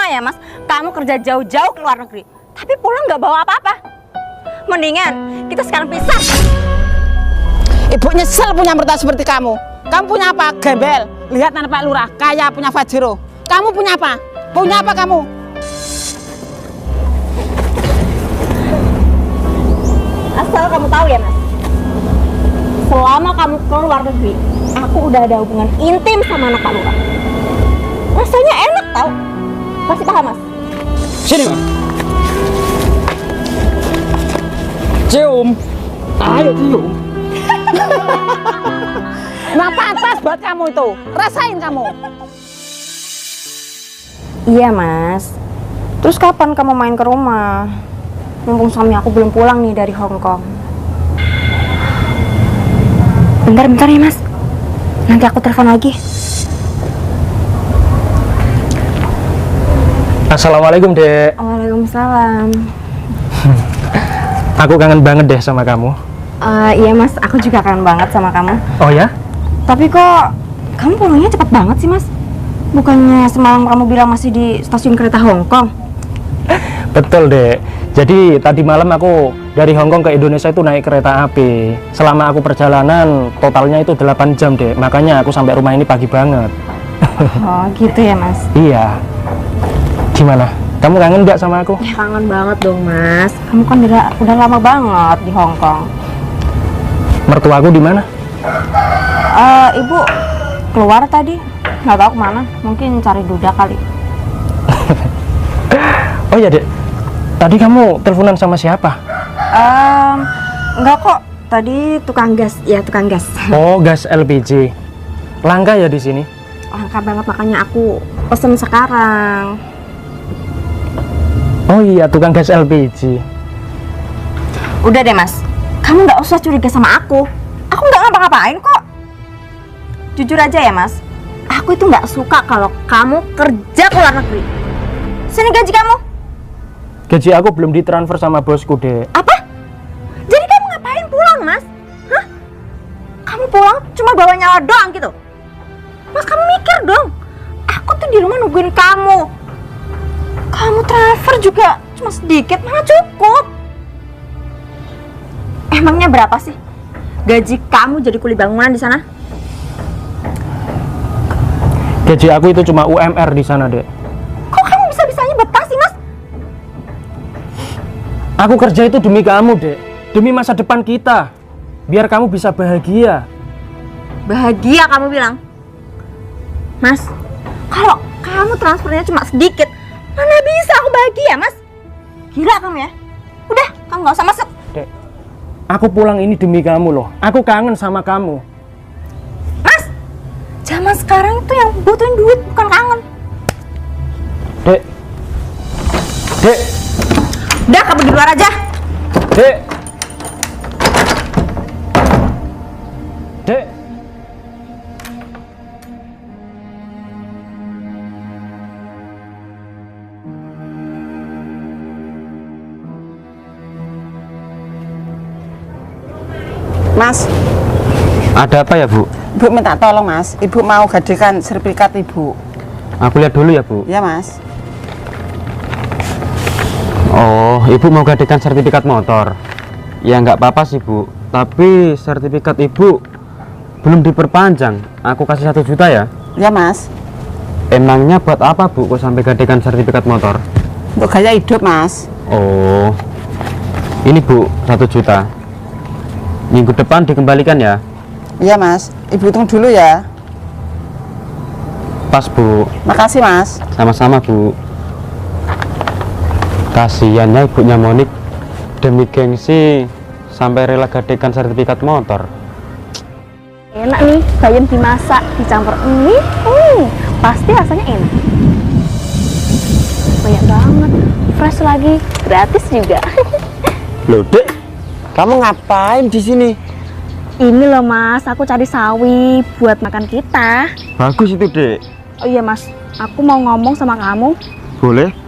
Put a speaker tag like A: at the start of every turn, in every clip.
A: Percuma ya mas, kamu kerja jauh-jauh ke luar negeri, tapi pulang nggak bawa apa-apa. Mendingan kita sekarang pisah.
B: Ibu nyesel punya mertua seperti kamu. Kamu punya apa? Gembel. Lihat anak Pak Lurah, kaya punya Fajro. Kamu punya apa? Punya apa kamu?
A: Asal kamu tahu ya mas, selama kamu ke luar negeri, aku udah ada hubungan intim sama anak Pak Lurah. Rasanya enak tau. Masih paham mas?
C: Sini mas. Cium. Ayo cium.
B: Nah pantas buat kamu itu. Rasain kamu.
A: Iya mas. Terus kapan kamu main ke rumah? Mumpung suami aku belum pulang nih dari Hong Kong. Bentar ya mas. Nanti aku telepon lagi.
C: Assalamualaikum dek.
A: Waalaikumsalam.
C: Aku kangen banget deh sama kamu.
A: Iya mas, aku juga kangen banget sama kamu.
C: Oh ya?
A: Tapi kok kamu pulangnya cepet banget sih mas? Bukannya semalam kamu bilang masih di stasiun kereta Hong Kong?
C: Betul dek. Jadi tadi malam aku dari Hong Kong ke Indonesia itu naik kereta api. Selama aku perjalanan totalnya itu 8 jam dek. Makanya aku sampai rumah ini pagi banget.
A: Oh gitu ya mas?
C: Iya. Gimana? Kamu kangen nggak sama aku?
A: Ya kangen banget dong mas. Kamu kan udah lama banget di Hong Kong.
C: Mertuaku di mana?
A: Ibu keluar tadi, nggak tahu kemana. Mungkin cari duda kali.
C: Oh ya dek. Tadi kamu teleponan sama siapa?
A: Enggak kok. Tadi tukang gas, ya tukang gas.
C: Oh, gas LPG. Langka ya di sini?
A: Langka banget, makanya aku pesen sekarang.
C: Oh iya, tukang gas LPG.
A: Udah deh mas, kamu nggak usah curiga sama aku. Aku nggak ngapa-ngapain kok. Jujur aja ya mas, aku itu nggak suka kalau kamu kerja ke luar negeri. Sini gaji kamu.
C: Gaji aku belum ditransfer sama bosku dek.
A: Apa? Jadi kamu ngapain pulang mas? Hah? Kamu pulang cuma bawa nyawa doang gitu? Mas kamu mikir dong. Aku tuh di rumah nungguin kamu. Kamu transfer juga cuma sedikit, mana cukup. Emangnya berapa sih gaji kamu jadi kuli bangunan di sana?
C: Gaji aku itu cuma UMR di sana dek.
A: Kok kamu bisa-bisanya betah sih mas?
C: Aku kerja itu demi kamu dek, demi masa depan kita, biar kamu bisa bahagia.
A: Bahagia kamu bilang? Mas, kalau kamu transfernya cuma sedikit, mana bisa aku bahagia mas? Gila kamu ya. Udah, kamu gak usah masuk.
C: Dek, aku pulang ini demi kamu loh. Aku kangen sama kamu.
A: Mas, zaman sekarang itu yang butuhin duit bukan kangen.
C: Dek, dek,
A: Udah, kamu di luar aja.
C: dek, dek.
B: Mas,
C: Ada apa ya bu?
B: Ibu minta tolong mas. Ibu mau gadekan sertifikat ibu.
C: Aku lihat dulu ya bu.
B: Ya mas.
C: Oh, ibu mau gadekan sertifikat motor. Ya nggak apa-apa sih bu. Tapi sertifikat ibu belum diperpanjang. Aku kasih 1 juta ya.
B: Ya mas.
C: Emangnya buat apa bu kok sampai gadekan sertifikat motor?
B: Untuk gaya hidup mas.
C: Oh, ini bu 1 juta. Minggu depan dikembalikan ya.
B: Iya mas. Ibu hitung dulu ya.
C: Pas bu.
B: Makasih mas.
C: Sama-sama bu. Kasihan ya ibunya Monik, demi gengsi sampai rela gadekan sertifikat motor.
A: Enak nih, bayam dimasak, dicampur mie, pasti rasanya enak. Banyak banget, fresh lagi, gratis juga.
C: Loh dek, kamu ngapain di sini?
A: Ini loh mas, aku cari sawi buat makan kita.
C: Bagus itu dek.
A: Oh iya mas, aku mau ngomong sama kamu.
C: Boleh?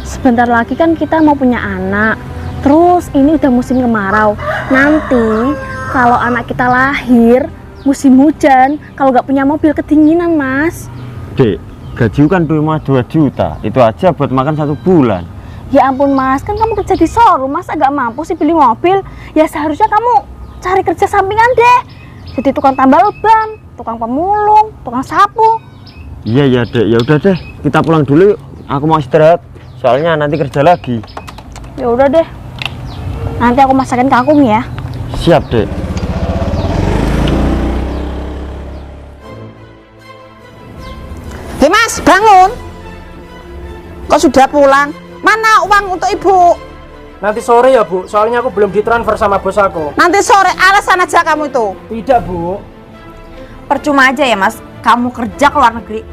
A: Sebentar lagi kan kita mau punya anak. Terus ini udah musim kemarau. Nanti kalau anak kita lahir musim hujan, kalau nggak punya mobil kedinginan mas.
C: Dek,
D: gaji kan cuma 2 juta, itu aja buat makan 1 bulan.
A: Ya ampun Mas, kan kamu kerja di showroom, masa gak mampu sih beli mobil? Ya seharusnya kamu cari kerja sampingan deh. Jadi tukang tambal ban, tukang pemulung, tukang sapu.
D: Iya Dek, ya udah deh, kita pulang dulu yuk. Aku mau istirahat, soalnya nanti kerja lagi.
A: Ya udah deh. Nanti aku masakin kangkung ya.
D: Siap Dek.
B: Hei Mas, bangun. Kok sudah pulang? Mana uang untuk ibu?
C: Nanti sore ya Bu, soalnya aku belum ditransfer sama bos aku.
B: Nanti sore, alasan aja kamu itu.
C: Tidak Bu.
A: Percuma aja ya Mas, kamu kerja ke luar negeri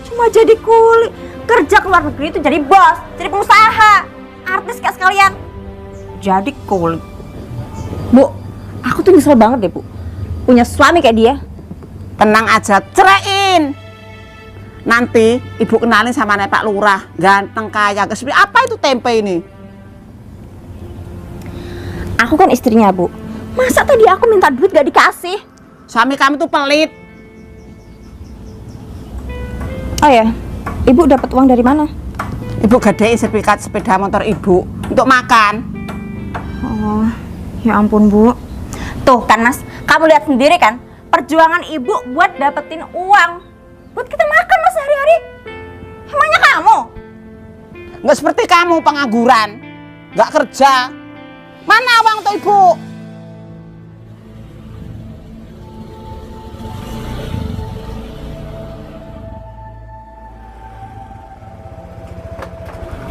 A: cuma jadi kuli. Kerja ke luar negeri itu jadi bos, jadi pengusaha, artis kayak sekalian jadi kuli. Bu, aku tuh nyesel banget deh Bu punya suami kayak dia.
B: Tenang aja, ceraiin. Nanti ibu kenalin sama nek Pak Lurah, ganteng kaya, seperti apa itu tempe ini?
A: Aku kan istrinya Bu, masa tadi aku minta duit gak dikasih?
B: Suami kamu tuh pelit.
A: Oh ya, ibu dapat uang dari mana?
B: Ibu gadein sertifikat sepeda motor ibu untuk makan.
A: Oh, ya ampun Bu. Tuh kan Mas, kamu lihat sendiri kan perjuangan ibu buat dapetin uang buat kita makan Mas sehari-hari. Emangnya kamu?
B: Nggak seperti kamu pengangguran, nggak kerja. Mana uang untuk ibu?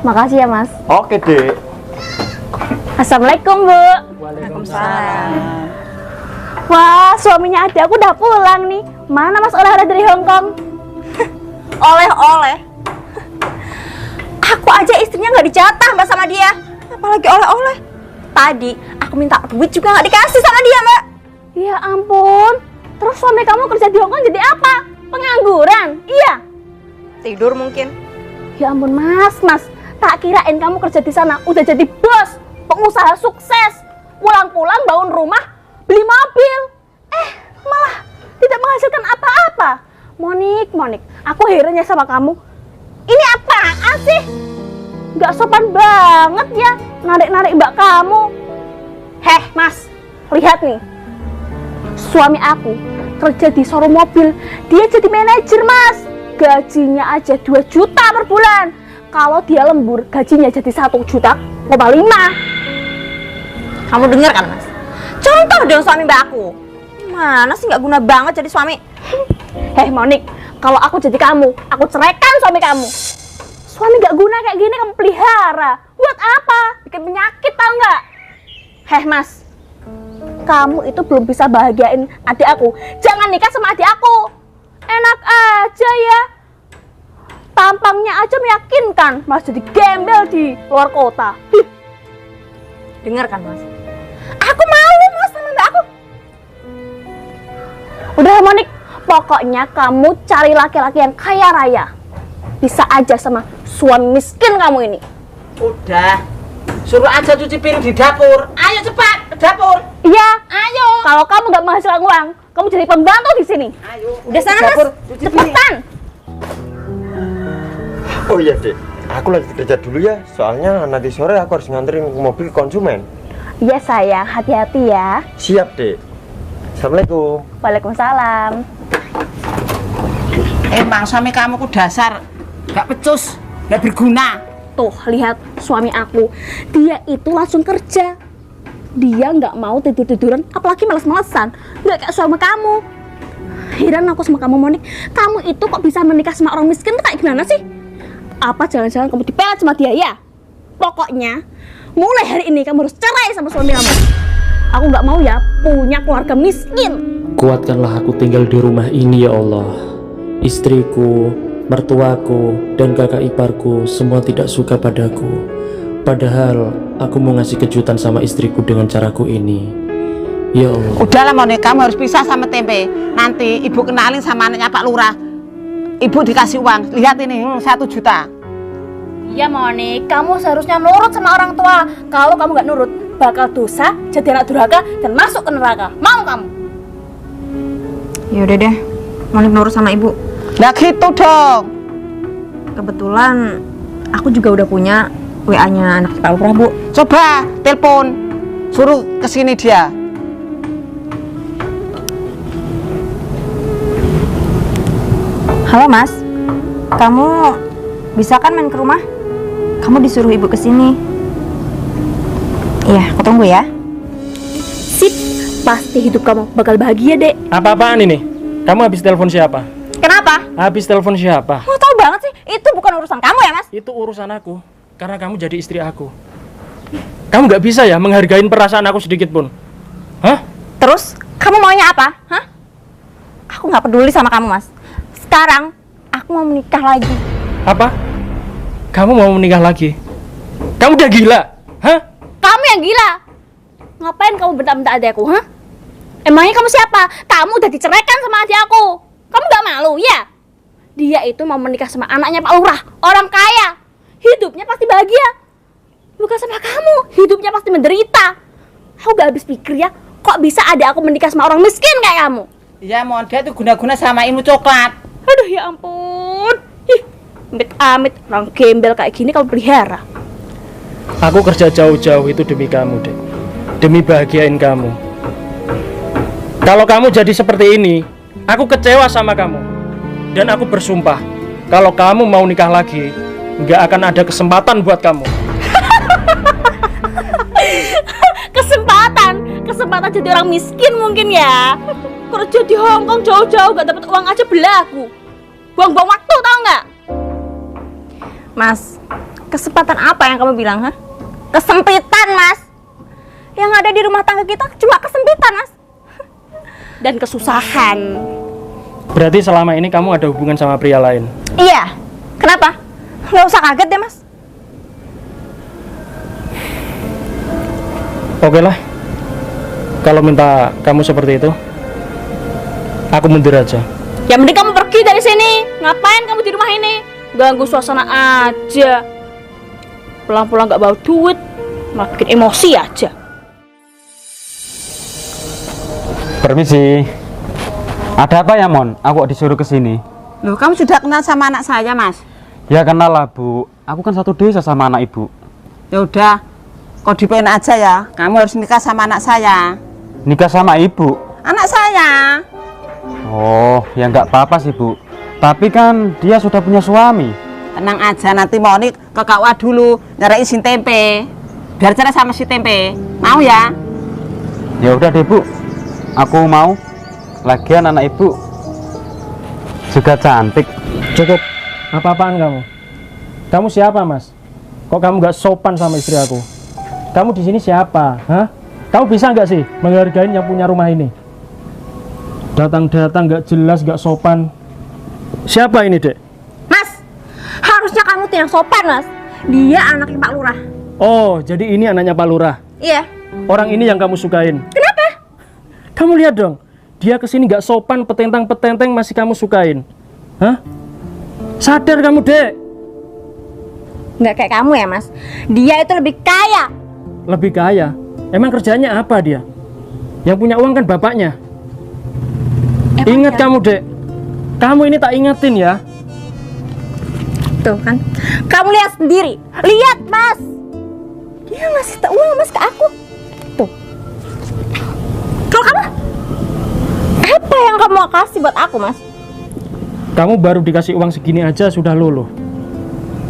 A: Makasih ya Mas.
D: Oke Dek.
A: Assalamualaikum Bu.
C: Waalaikumsalam.
A: Wah, suaminya adik aku udah pulang nih. Mana Mas oleh-oleh dari Hongkong? Oleh-oleh. Aku aja istrinya nggak dijatah Mbak sama dia, apalagi oleh-oleh. Tadi aku minta duit juga nggak dikasih sama dia Mbak. Ya ampun. Terus suami kamu kerja di Hongkong jadi apa? Pengangguran? Iya. Tidur mungkin. Ya ampun Mas. Tak kirain kamu kerja di sana udah jadi bos, pengusaha sukses. Pulang-pulang bangun rumah, beli mobil. Malah tidak menghasilkan apa-apa. Monik, aku herannya sama kamu. Ini apaan sih? Gak sopan banget ya narik-narik mbak kamu. Heh Mas, lihat nih. Suami aku kerja di showroom mobil. Dia jadi manajer Mas. Gajinya aja 2 juta per bulan. Kalau dia lembur, gajinya jadi 1,5 juta. Kamu dengar kan Mas? Contoh dong suami mbak aku. Mana sih nggak guna banget jadi suami. Heh Monik, kalau aku jadi kamu, aku ceraikan suami kamu. Suami nggak guna kayak gini kamu pelihara. Buat apa? Bikin penyakit tau nggak? Heh Mas, kamu itu belum bisa bahagiain adik aku. Jangan nikah sama adik aku. Enak aja ya. Tampangnya aja meyakinkan, Mas jadi gembel di luar kota. Dengar kan Mas? Aku malu Mas sama mbak aku. Udah Monik, pokoknya kamu cari laki-laki yang kaya raya. Bisa aja sama suami miskin kamu ini.
B: Udah, suruh aja cuci piring di dapur. Ayo cepat ke dapur.
A: Iya,
B: Ayo.
A: kalau kamu nggak menghasilkan uang, kamu jadi pembantu di sini.
B: Ayo.
A: Udah sana
B: dapur,
A: Mas,
B: cuci piring.
A: cepetan.
D: Oh iya Dek, aku lagi kerja dulu ya, soalnya nanti sore aku harus nganterin mobil ke konsumen.
A: Iya sayang, hati-hati ya.
D: Siap Dek. Assalamualaikum.
A: Waalaikumsalam.
B: Emang suami kamu ku dasar gak becus, gak berguna.
A: Tuh, lihat suami aku. Dia itu langsung kerja. Dia nggak mau tidur-tiduran, apalagi malas-malasan. Nggak kayak suami kamu. Heran aku sama kamu Monik. Kamu itu kok bisa menikah sama orang miskin tuh kayak gimana sih? Apa jangan-jangan kamu dipelet sama dia ya? Pokoknya mulai hari ini kamu harus cerai sama suami kamu. Aku nggak mau ya punya keluarga miskin.
E: Kuatkanlah aku tinggal di rumah ini ya Allah. Istriku, mertuaku, dan kakak iparku semua tidak suka padaku. Padahal aku mau ngasih kejutan sama istriku dengan caraku ini. Ya Allah.
B: Udahlah Monik, kamu harus pisah sama tempe. Nanti ibu kenalin sama anaknya Pak Lurah. Ibu dikasih uang, lihat ini 1 juta.
A: Ya Monik, kamu seharusnya nurut sama orang tua. Kalau kamu nggak nurut, bakal dosa, jadi anak durhaka, dan masuk ke neraka. Mau kamu? Ya udah deh, Monik nurut sama ibu.
B: Nah gitu dong.
A: kebetulan aku juga udah punya WA-nya anak Pak Lurah, Bu.
B: Coba telepon, suruh kesini dia.
A: Halo Mas, kamu bisa kan main ke rumah? Kamu disuruh ibu kesini. Iya, aku tunggu ya.
F: Sip, pasti hidup kamu bakal bahagia, Dek.
C: Apa-apaan ini? Kamu habis telepon siapa?
A: Kenapa?
C: Habis telepon siapa?
A: Mau tahu banget sih, itu bukan urusan kamu ya Mas?
C: Itu urusan aku, karena kamu jadi istri aku. Kamu nggak bisa ya menghargai perasaan aku sedikit pun? Hah?
A: Terus, kamu maunya apa? Hah? Aku nggak peduli sama kamu Mas. Sekarang, aku mau menikah lagi.
C: Apa? Kamu mau menikah lagi? Kamu udah gila? Hah?
F: Kamu yang gila. Ngapain kamu bentak-bentak adek aku, hah? Emangnya kamu siapa? Kamu udah diceraikan sama adik aku. Kamu gak malu, ya? Dia itu mau menikah sama anaknya Pak Lurah, orang kaya. Hidupnya pasti bahagia. Bukan sama kamu, hidupnya pasti menderita. Aku gak habis pikir ya, kok bisa adik aku menikah sama orang miskin kayak kamu?
B: Ya, mon, dia tuh guna-guna sama ilmu coklat.
F: Aduh ya ampun. Ih, amit-amit orang gembel kayak gini kamu pelihara.
C: Aku kerja jauh-jauh itu demi kamu, Dek. Demi bahagiain kamu. Kalau kamu jadi seperti ini, aku kecewa sama kamu. Dan aku bersumpah, kalau kamu mau nikah lagi, nggak akan ada kesempatan buat kamu.
F: Kesempatan jadi orang miskin mungkin ya. Kerja di Hongkong jauh-jauh gak dapat uang aja belagu. Buang-buang waktu, tau nggak?
A: Mas, kesempatan apa yang kamu bilang, ha? Kesempitan, Mas. Yang ada di rumah tangga kita cuma kesempitan, Mas.
F: Dan kesusahan.
C: Berarti selama ini kamu ada hubungan sama pria lain?
A: Iya. Kenapa? Nggak usah kaget deh, Mas.
C: Oke lah. Kalau minta kamu seperti itu, aku mundur aja.
F: Ya mending kamu pergi dari sini. Ngapain kamu di rumah ini? Ganggu suasana aja. Pulang-pulang gak bawa duit, malah bikin emosi aja.
G: Permisi. Ada apa ya, Mon? Aku disuruh ke sini.
B: Loh, kamu sudah kenal sama anak saya, Mas?
G: Ya kenal lah, Bu. Aku kan satu desa sama anak Ibu.
B: Ya udah, kau dipen aja ya. Kamu harus nikah sama anak saya.
G: Nikah sama Ibu?
B: Anak saya.
G: Oh, ya nggak apa-apa sih, Bu. Tapi kan dia sudah punya suami.
B: Tenang aja, nanti Monik ke KUA dulu nyari si tempe. Biar cerai sama si tempe. Mau ya?
G: Ya udah deh, Bu. Aku mau. Lagian anak Ibu juga cantik.
C: Cukup. Apa-apaan kamu? Kamu siapa, Mas? Kok kamu nggak sopan sama istri aku? Kamu di sini siapa? Hah? Kamu bisa nggak sih menghargai yang punya rumah ini? Datang-datang nggak jelas, nggak sopan. Siapa ini, Dek?
A: Mas, harusnya kamu tuh yang sopan, Mas. Dia anaknya Pak Lurah.
C: Oh, jadi ini anaknya Pak Lurah.
A: Iya.
C: Orang ini yang kamu sukain.
A: Kenapa?
C: Kamu lihat dong. Dia kesini nggak sopan, petentang-petenteng masih kamu sukain. Hah? Sadar kamu, Dek.
A: Nggak kayak kamu ya, Mas. Dia itu lebih kaya.
C: Lebih kaya? Emang kerjanya apa dia? Yang punya uang kan bapaknya. Ingat kamu, Dek. Kamu ini tak ingetin ya.
A: Tuh kan. Kamu lihat sendiri. Lihat, Mas. Dia ngasih uang, Mas, ke aku. Tuh. Kalau kamu, apa yang kamu mau kasih buat aku, Mas?
C: Kamu baru dikasih uang segini aja sudah luluh.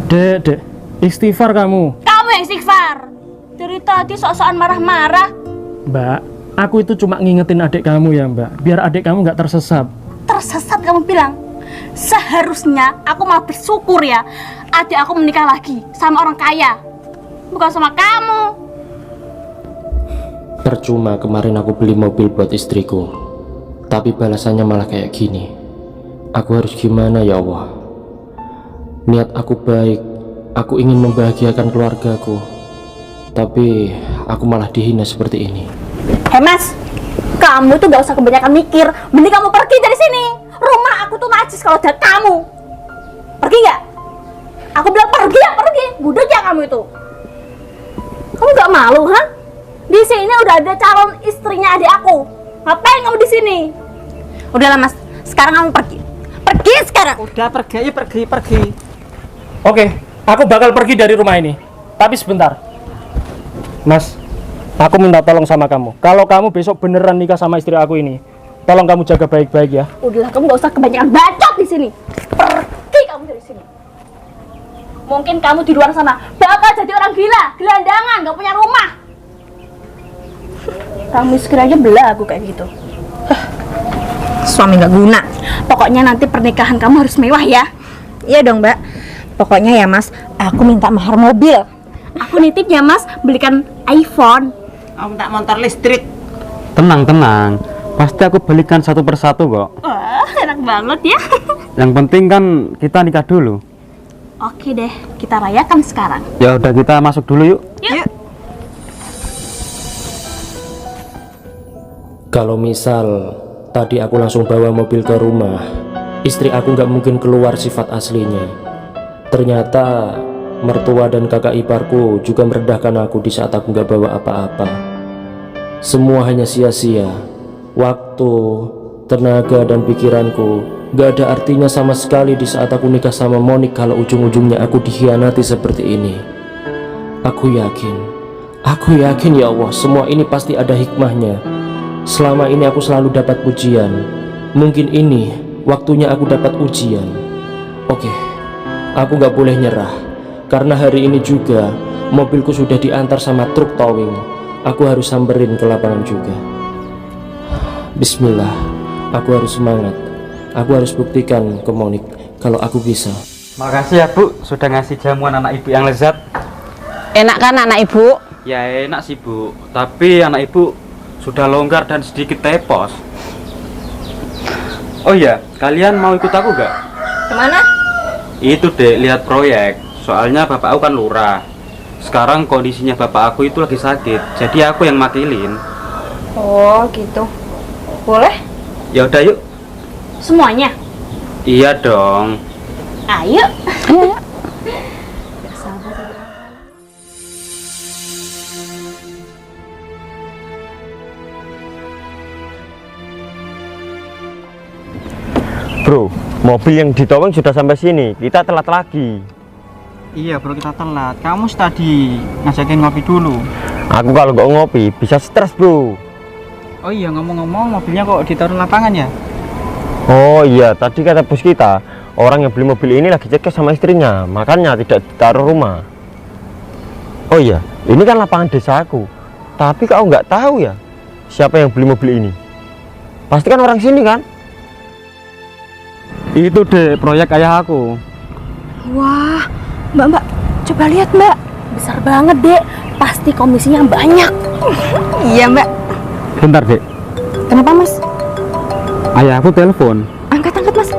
C: Dek, istighfar kamu.
F: Kamu yang istighfar. Dari tadi sok-sokan marah-marah.
C: Mbak, aku itu cuma ngingetin adik kamu ya, Mbak. Biar adik kamu nggak tersesat.
F: Tersesat kamu bilang. Seharusnya aku mau bersyukur ya, adik aku menikah lagi sama orang kaya, bukan sama kamu.
E: Percuma kemarin aku beli mobil buat istriku, tapi balasannya malah kayak gini. Aku harus gimana ya Allah? Niat aku baik, aku ingin membahagiakan keluargaku, tapi aku malah dihina seperti ini.
F: Hei Mas, kamu tuh gak usah kebanyakan mikir. Mending kamu pergi dari sini. Rumah aku tuh najis kalau ada kamu. Pergi gak? Aku bilang pergi ya, pergi. Budak ya kamu itu. Kamu gak malu, ha? Di sini udah ada calon istrinya adik aku. Ngapain kamu di sini?
A: Udahlah, Mas. Sekarang kamu pergi. Pergi sekarang.
B: Udah pergi.
C: Oke, aku bakal pergi dari rumah ini. Tapi sebentar. Mas, aku minta tolong sama kamu. Kalau kamu besok beneran nikah sama istri aku ini, tolong kamu jaga baik-baik ya.
F: Udahlah, kamu gak usah kebanyakan bacot di sini. Pergi kamu dari sini. Mungkin kamu di luar sana bakal jadi orang gila, gelandangan, gak punya rumah. Kamu miskin aja belah aku kayak gitu.
A: Suami nggak guna.
F: Pokoknya nanti pernikahan kamu harus mewah ya.
A: Iya dong Mbak. Pokoknya ya Mas, aku minta mahar mobil.
F: Aku nitipnya Mas, belikan iPhone.
B: Aku minta motor listrik.
G: Tenang, tenang. Pasti aku belikan satu persatu kok.
F: Wah, enak banget ya.
G: Yang penting kan kita nikah dulu.
F: Oke deh, kita rayakan sekarang.
G: Ya udah, kita masuk dulu yuk.
F: Yuk.
E: Kalau misal tadi aku langsung bawa mobil ke rumah, istri aku nggak mungkin keluar sifat aslinya. Ternyata mertua dan kakak iparku juga merendahkan aku di saat aku nggak bawa apa-apa. Semua hanya sia-sia. Waktu, tenaga, dan pikiranku nggak ada artinya sama sekali di saat aku nikah sama Monik kalau ujung-ujungnya aku dikhianati seperti ini. Aku yakin ya Allah, semua ini pasti ada hikmahnya. Selama ini aku selalu dapat pujian. Mungkin ini waktunya aku dapat ujian. Oke, aku gak boleh nyerah. Karena hari ini juga mobilku sudah diantar sama truk towing. Aku harus samperin ke lapangan juga. Bismillah, aku harus semangat. Aku harus buktikan ke Monik kalau aku bisa.
G: Makasih ya Bu, sudah ngasih jamuan anak ibu yang lezat.
B: Enak kan anak ibu?
G: Ya enak sih Bu, tapi anak ibu sudah longgar dan sedikit tepos. Oh iya, kalian mau ikut aku gak?
A: Kemana?
G: Itu deh, lihat proyek. Soalnya bapak aku kan lurah. Sekarang kondisinya bapak aku itu lagi sakit, jadi aku yang makilin.
A: Oh gitu. Boleh?
G: Ya udah yuk.
F: Semuanya.
G: Iya dong.
F: Ayo.
D: Bro, mobil yang ditowing sudah sampai sini. Kita telat lagi.
H: Iya bro, kita telat. Kamu tadi ngajakin ngopi dulu.
D: Aku kalau nggak ngopi bisa stres bro.
H: Oh iya, ngomong-ngomong mobilnya kok ditaruh lapangan ya?
D: Oh iya, tadi kata bos kita orang yang beli mobil ini lagi cekcok sama istrinya, makanya tidak ditaruh rumah. Oh iya, ini kan lapangan desaku. Tapi kau nggak tahu ya siapa yang beli mobil ini? Pasti kan orang sini kan?
G: Itu deh proyek ayah aku.
A: Wah, Mbak, coba lihat Mbak.
F: Besar banget, Dek. Pasti komisinya banyak.
A: Iya Mbak.
G: Bentar dek,
A: Kenapa Mas?
G: ayah aku telepon.
A: Angkat Mas.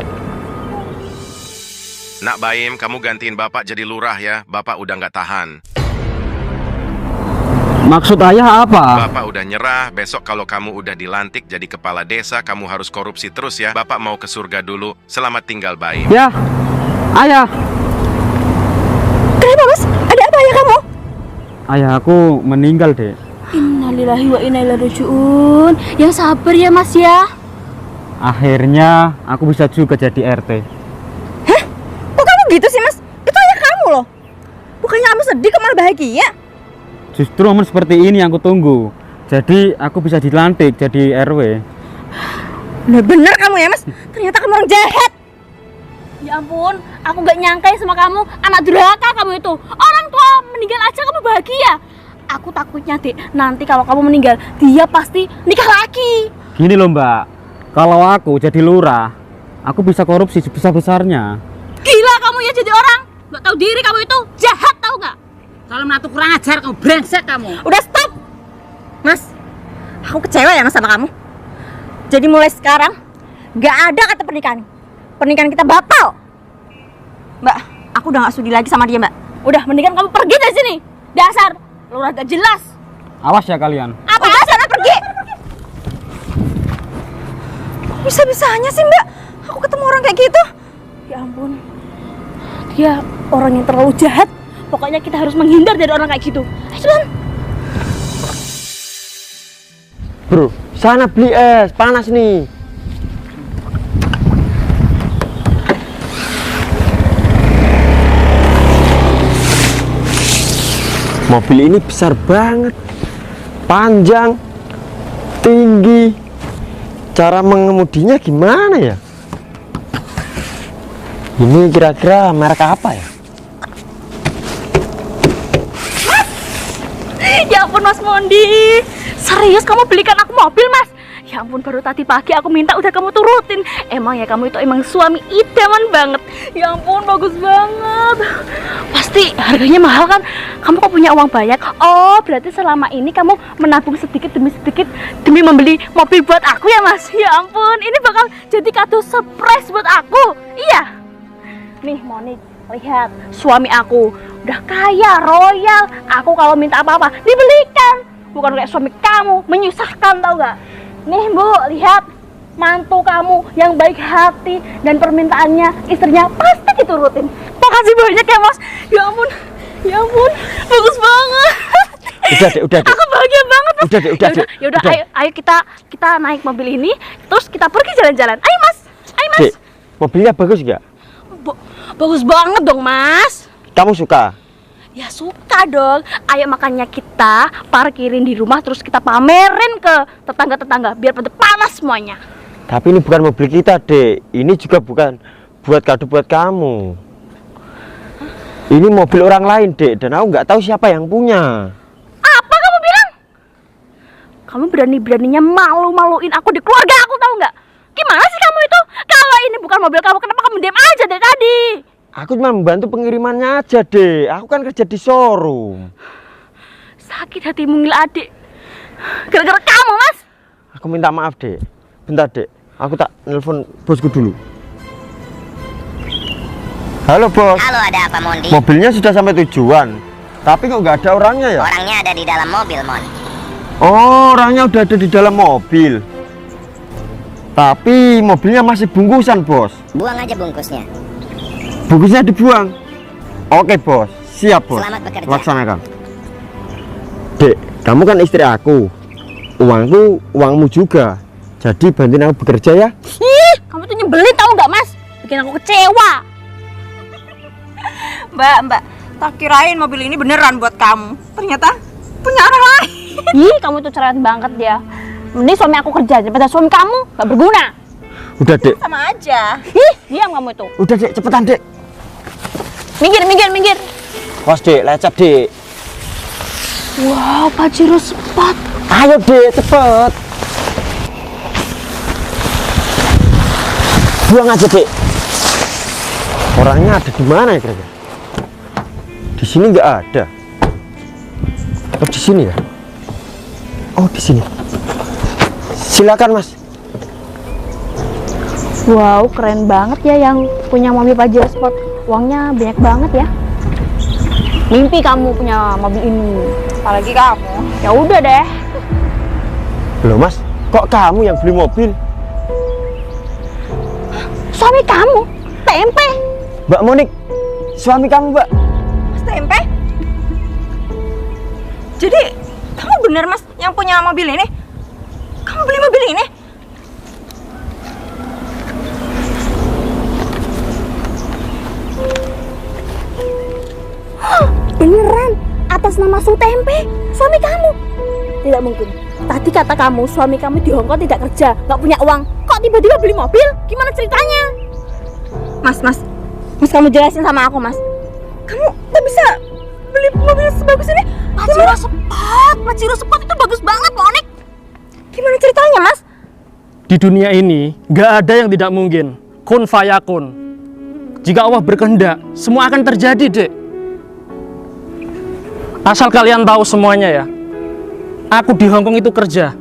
I: Nak Baim, kamu gantiin bapak jadi lurah ya. Bapak udah nggak tahan.
G: Maksud ayah apa?
I: Bapak udah nyerah. Besok kalau kamu udah dilantik jadi kepala desa, kamu harus korupsi terus ya. Bapak mau ke surga dulu. Selamat tinggal Baim.
G: Ya, ayah.
A: Kenapa Mas? Ada apa ya kamu?
G: Ayah aku meninggal dek.
F: Innalillahi wa inna ilaihi raji'un. Yang sabar ya, Mas ya.
G: Akhirnya aku bisa juga jadi RT.
A: Kok kamu gitu sih Mas? Itu ayah kamu loh. Bukannya kamu sedih kok malah bahagia?
G: Justru momen seperti ini yang aku tunggu. Jadi aku bisa dilantik jadi RW.
A: Bener-bener kamu ya Mas. Ternyata kamu orang jahat.
F: Ya ampun, aku gak nyangka ya sama kamu. Anak durhaka kamu itu. Orang tua meninggal aja kamu bahagia. Aku takutnya, Dek, nanti kalau kamu meninggal, dia pasti nikah lagi.
G: Gini loh mbak, kalau aku jadi lurah, aku bisa korupsi sebesar-besarnya.
F: Gila kamu ya jadi orang. Gak tahu diri kamu itu. Jahat tahu gak?
B: Kalau menatu kurang ajar kamu, brengsek kamu.
A: Udah stop. Mas, aku kecewa ya Mas sama kamu. Jadi mulai sekarang gak ada kata pernikahan. Pernikahan kita batal. Mbak, aku udah gak sudi lagi sama dia Mbak.
F: Udah, mendingan kamu pergi dari sini. Dasar, lurah gak jelas.
G: Awas ya kalian.
F: Apa?
A: Udah sana pergi. Bisa-bisanya sih Mbak, aku ketemu orang kayak gitu.
F: Ya ampun. Dia orang yang terlalu jahat. Pokoknya kita harus menghindar dari orang kayak gitu. Ayo cepetan.
D: Bro, sana beli es, panas nih. Mobil ini besar banget, panjang, tinggi. Cara mengemudinya gimana ya? Ini kira-kira merek apa ya?
F: Ya ampun Mas Mondi, serius kamu belikan aku mobil Mas? Ya ampun, baru tadi pagi aku minta udah kamu turutin. Emang ya kamu itu emang suami idaman banget. Ya ampun, bagus banget. Pasti harganya mahal kan? Kamu kok punya uang banyak? Oh, berarti selama ini kamu menabung sedikit demi sedikit demi membeli mobil buat aku ya Mas? Ya ampun, ini bakal jadi kado surprise buat aku. Iya. Nih Monik, lihat suami aku udah kaya, royal. Aku kalau minta apa-apa dibelikan. Bukan kayak suami kamu, menyusahkan, tau gak? Nih Bu, lihat mantu kamu yang baik hati dan permintaannya istrinya pasti diturutin. Makasih banyak ya Mas. Ya ampun, bagus banget.
D: Udah deh.
F: Aku bahagia banget Mas.
D: Udah deh.
F: Yaudah, ayo kita naik mobil ini, terus kita pergi jalan-jalan. Ayo Mas.
D: Dek, mobilnya bagus gak?
F: Bagus banget dong Mas.
D: Kamu suka?
F: Ya suka dong. Ayo makanya kita parkirin di rumah terus kita pamerin ke tetangga-tetangga biar pada panas semuanya.
D: Tapi ini bukan mobil kita, Dek. Ini juga bukan buat kado buat kamu. Ini mobil orang lain, Dek. Dan aku nggak tahu siapa yang punya.
F: Apa kamu bilang? Kamu berani-beraninya malu-maluin aku di keluarga aku, tahu nggak? Gimana sih kamu itu? Kalau ini bukan mobil kamu, kenapa kamu diam aja dari tadi?
D: Aku cuma membantu pengirimannya aja, Dek. Aku kan kerja di showroom.
F: Sakit hati mungil adik. Gara-gara kamu, Mas.
D: Aku minta maaf, Dek. Bentar, Dek. Aku tak nelpon bosku dulu. Halo, Bos.
J: Halo, ada apa, Mondi?
D: Mobilnya sudah sampai tujuan. Tapi kok nggak ada orangnya ya?
J: Orangnya ada di dalam mobil, Mon.
D: Oh, orangnya udah ada di dalam mobil. Tapi mobilnya masih bungkusan, Bos.
J: Buang aja bungkusnya.
D: Bungkusnya dibuang. Oke, Bos. Siap, Bos.
J: Selamat bekerja.
D: Laksanakan. Dek, kamu kan istri aku. Uangku uangmu juga. Jadi bantuin aku bekerja ya.
F: Ih, kamu tuh nyebelin tahu nggak, Mas? Bikin aku kecewa.
A: Mbak, tak kirain mobil ini beneran buat kamu. Ternyata punya orang lain.
F: Ih, kamu tuh cerewet banget ya. Mending suami aku kerja daripada suami kamu nggak berguna.
D: Udah, Dek.
A: Sama aja.
F: Ih, diam kamu itu.
D: Udah, Dek. Cepetan, Dek.
F: Minggir.
D: Was, Dek. Lecet, Dek.
F: Wow, Pajero Sport.
D: Ayo, Dek. Cepet. Buang aja, Dek. Orangnya ada di mana ya kira-kira? Di sini nggak ada. Oh, di sini ya? Oh, di sini. Silakan, Mas.
F: Wow, keren banget ya yang punya mobil Pajero Sport. Uangnya banyak banget ya. Mimpi kamu punya mobil ini.
A: Apalagi kamu.
F: Ya udah deh.
D: Loh, Mas, kok kamu yang beli mobil?
F: Suami kamu, tempe.
D: Mbak Monik, suami kamu, Mbak.
A: Mas Tempe? Jadi kamu bener, Mas, yang punya mobil ini? Kamu beli mobil ini?
F: Beneran, atas nama Su Tempe, suami kamu. Tidak mungkin. Tadi kata kamu, suami kamu di Hongkong tidak kerja, nggak punya uang. Kok tiba-tiba beli mobil? Gimana ceritanya?
A: Mas, kamu jelasin sama aku, Mas. Kamu kok bisa beli mobil sebagus ini?
F: Pajero Sport itu bagus banget, Monik.
A: Gimana ceritanya, Mas?
C: Di dunia ini nggak ada yang tidak mungkin. Kun fayakun. Jika Allah berkehendak, semua akan terjadi, Dek. Asal kalian tahu semuanya ya. Aku di Hongkong itu kerja.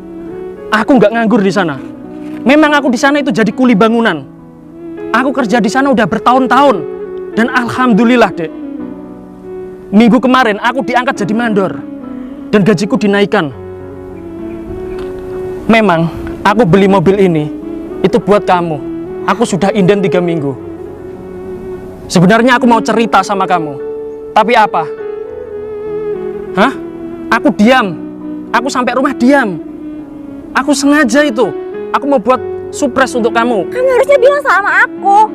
C: Aku nggak nganggur di sana. Memang aku di sana itu jadi kuli bangunan. Aku kerja di sana udah bertahun-tahun. Dan alhamdulillah, Dek. Minggu kemarin aku diangkat jadi mandor. Dan gajiku dinaikkan. Memang aku beli mobil ini itu buat kamu. Aku sudah inden 3 minggu. Sebenarnya aku mau cerita sama kamu. Tapi apa? Hah? Aku diam. Aku sampai rumah diam. Aku sengaja itu. Aku mau buat surprise untuk kamu.
A: Kamu harusnya bilang sama aku.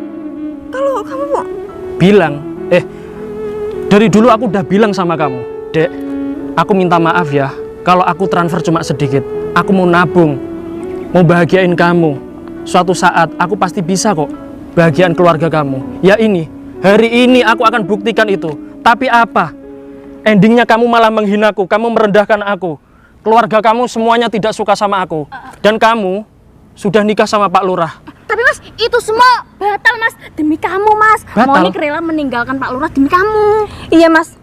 A: Kalau kamu mau
C: Bilang? Dari dulu aku udah bilang sama kamu, Dek. aku minta maaf ya kalau aku transfer cuma sedikit. Aku mau nabung, mau bahagiain kamu. Suatu saat aku pasti bisa kok bahagiain keluarga kamu. Ya ini, hari ini aku akan buktikan itu. Tapi apa? Endingnya kamu malah menghinaku, kamu merendahkan aku. Keluarga kamu semuanya tidak suka sama aku. Dan kamu sudah nikah sama Pak Lurah.
F: Tapi Mas, itu semua batal Mas. Demi kamu Mas.
C: Batal?
F: Monik rela meninggalkan Pak Lurah demi kamu.
A: Iya Mas,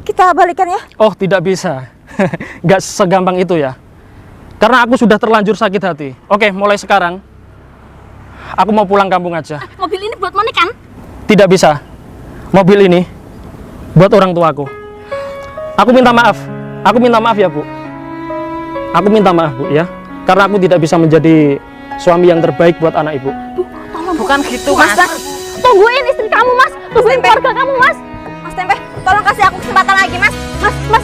A: kita balikan ya.
C: Oh, tidak bisa. Nggak segampang itu ya. Karena aku sudah terlanjur sakit hati. Oke, mulai sekarang aku mau pulang kampung aja.
F: Mobil ini buat Monik kan?
C: Tidak bisa. Mobil ini buat orang tuaku. Aku minta maaf. Aku minta maaf ya, Bu. Aku minta maaf, Bu, ya. Karena aku tidak bisa menjadi suami yang terbaik buat anak Ibu.
F: Bu, tolong
B: Bukan gitu, Mas.
F: Tungguin istri kamu Mas. Tungguin keluarga kamu Mas.
A: Mas Tempe, tolong kasih aku kesempatan lagi Mas.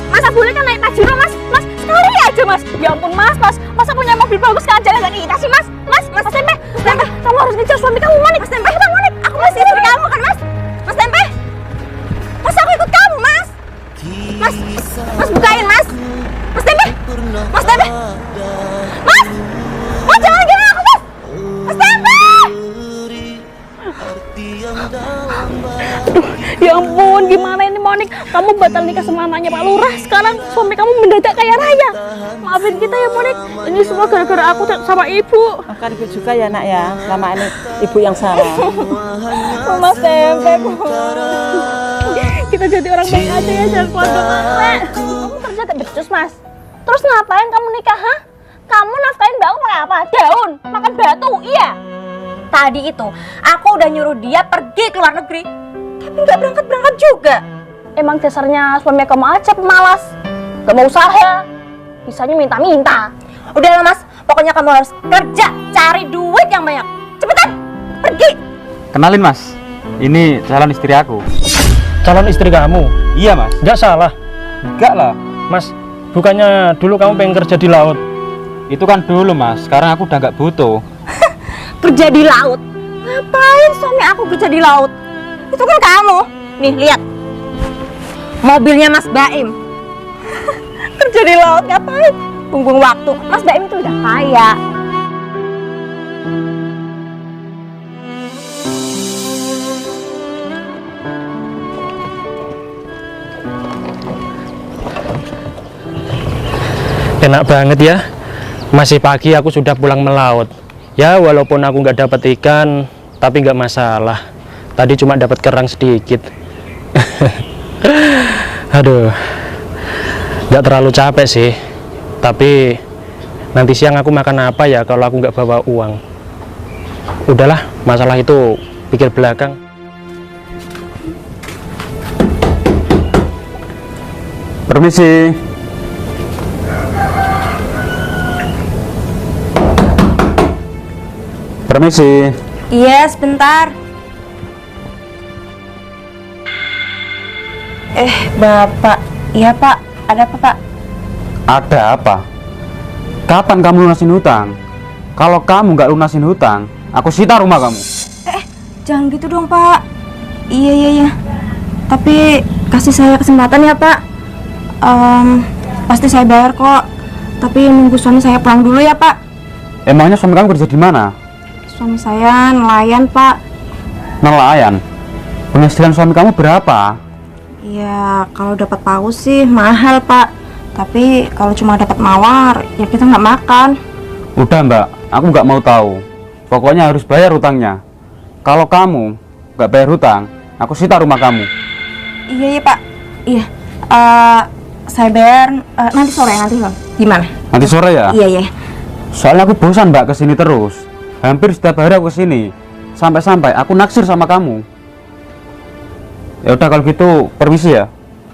F: Masa boleh kan naik Pajero Mas? Mas, sekali aja Mas. Ya ampun Mas. Masa punya mobil bagus kan jalan lagi kita sih Mas? Mas Tempe, kamu harus ngejar suami kamu Monik.
A: Mas Tempe, Monik, aku masih istri kamu kan Mas? Mas Tempe, Mas aku ikut kamu Mas. Mas bukain Mas. Mas Tempe, Mas Tempe, Mas jangan gini aku Mas. Mas Tempe.
F: Aduh, ya ampun, gimana ini Monik? Kamu batal nikah sama anaknya Pak Lurah. Sekarang suami kamu mendadak kaya raya. Maafin kita ya Monik. Ini semua gara-gara aku sama ibu.
B: Makan ibu juga ya nak ya. Selama ini ibu yang salah.
F: Mas Tempe, kita jadi orang baik aja ya, jangan keluarga Nek. Kamu kerja gak becus Mas. Terus ngapain kamu nikah, ha? Kamu nafkahin mbak aku pakai apa? Daun? Makan batu? Iya.
A: Tadi itu aku udah nyuruh dia pergi ke luar negeri, tapi nggak berangkat juga.
F: Emang dasarnya suami kamu aja pemalas, gak mau usaha, bisanya minta-minta.
A: Udahlah Mas, pokoknya kamu harus kerja, cari duit yang banyak. Cepetan, pergi.
G: Kenalin Mas, ini calon istri aku.
C: Calon istri kamu?
G: Iya Mas.
C: Nggak salah.
G: Enggak lah.
C: Mas, bukannya dulu kamu pengen kerja di laut?
G: Itu kan dulu Mas, sekarang aku udah nggak butuh.
A: Kerja di laut? Ngapain suami aku kerja di laut? Itu kan kamu. Nih, lihat. Mobilnya Mas Baim. Kerja di laut ngapain? Buang waktu. Mas Baim itu udah kaya.
C: Enak banget ya. Masih pagi aku sudah pulang melaut. Ya walaupun aku nggak dapat ikan, tapi nggak masalah. Tadi cuma dapat kerang sedikit. Aduh, nggak terlalu capek sih. Tapi nanti siang aku makan apa ya kalau aku nggak bawa uang? Udahlah, masalah itu pikir belakang.
G: Permisi. Permisi.
A: Iya, sebentar. Bapak. Iya, Pak. Ada apa, Pak?
G: Ada apa? Kapan kamu lunasin hutang? Kalau kamu nggak lunasin hutang, aku sita rumah kamu.
A: Jangan gitu dong, Pak. Iya. Tapi kasih saya kesempatan ya, Pak. Pasti saya bayar kok. Tapi nunggu suami saya pulang dulu ya, Pak.
G: Emangnya suami kamu kerja di mana?
A: Suami saya nelayan, Pak.
G: Nelayan. Penghasilan suami kamu berapa?
A: Ya, kalau dapat paus sih mahal, Pak. Tapi kalau cuma dapat mawar, ya kita nggak makan.
G: Udah Mbak, aku nggak mau tahu. Pokoknya harus bayar hutangnya. Kalau kamu nggak bayar hutang, aku sita rumah kamu.
A: Iya, Pak. Iya. Saya bayar nanti sore. Gimana?
G: Nanti sore ya?
A: Iya.
G: Soalnya aku bosan Mbak kesini terus. Hampir setiap hari aku kesini. Sampai-sampai aku naksir sama kamu. Ya udah kalau gitu permisi ya.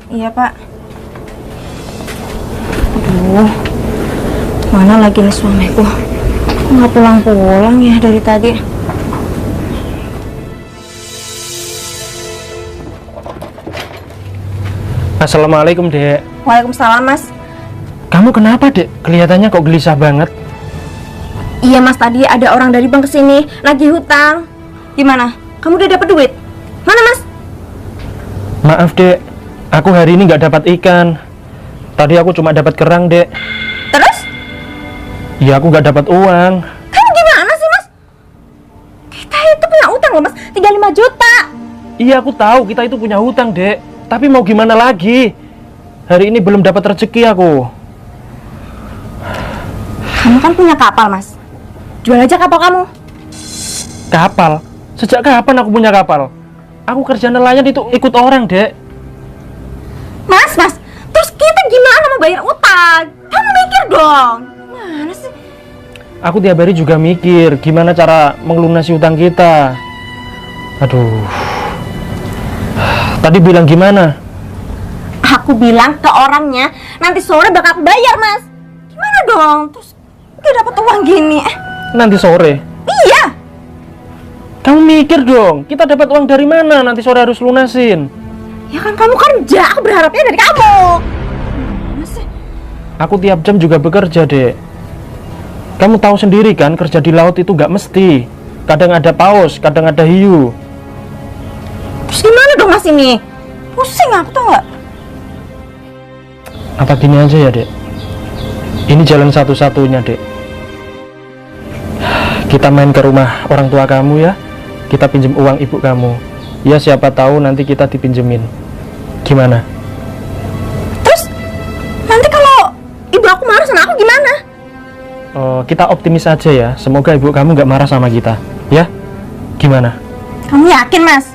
A: Iya, Pak. Aduh, mana lagi nih suamiku? Kok nggak pulang-pulang ya dari tadi?
C: Assalamualaikum, Dek.
A: Waalaikumsalam, Mas.
C: Kamu kenapa, Dek? Kelihatannya kok gelisah banget.
A: Iya, Mas, tadi ada orang dari bank kesini nagih hutang. Gimana? Kamu udah dapat duit? Mana, Mas?
C: Maaf, Dek. Aku hari ini nggak dapat ikan. Tadi aku cuma dapat kerang, Dek.
A: Terus?
C: Ya aku nggak dapat uang.
A: Kamu gimana sih, Mas? Kita itu punya utang loh, Mas. 35 juta.
C: Iya, aku tahu kita itu punya hutang, Dek. Tapi mau gimana lagi? Hari ini belum dapat rezeki aku.
A: Kamu kan punya kapal, Mas. Jual aja kapal kamu.
C: Kapal? Sejak kapan aku punya kapal? Aku kerja nelayan itu ikut orang, Dek.
A: Mas, terus kita gimana mau bayar utang? Kamu mikir dong. Mana sih?
C: Aku tiap hari juga mikir gimana cara melunasi utang kita. Aduh. Tadi bilang gimana?
A: Aku bilang ke orangnya, nanti sore bakal aku bayar, Mas. Gimana dong? Terus gak dapat uang gini.
C: Nanti sore?
A: Iya.
C: Kamu mikir dong, kita dapat uang dari mana? Nanti sore harus lunasin.
A: Ya kan kamu kerja, aku berharapnya dari kamu. Mana sih?
C: Aku tiap jam juga bekerja, Dek. Kamu tahu sendiri kan, kerja di laut itu gak mesti. Kadang ada paus, kadang ada hiu.
A: Terus gimana dong, Mas, ini? Pusing aku tuh nggak?
C: Apa gini aja ya, Dek? Ini jalan satu-satunya, Dek. Kita main ke rumah orang tua kamu ya. Kita pinjem uang ibu kamu. Ya siapa tahu nanti kita dipinjemin. Gimana?
A: Terus nanti kalau ibu aku marah sama aku gimana?
C: Kita optimis aja ya. Semoga ibu kamu nggak marah sama kita. Ya? Gimana?
A: Kamu yakin, Mas?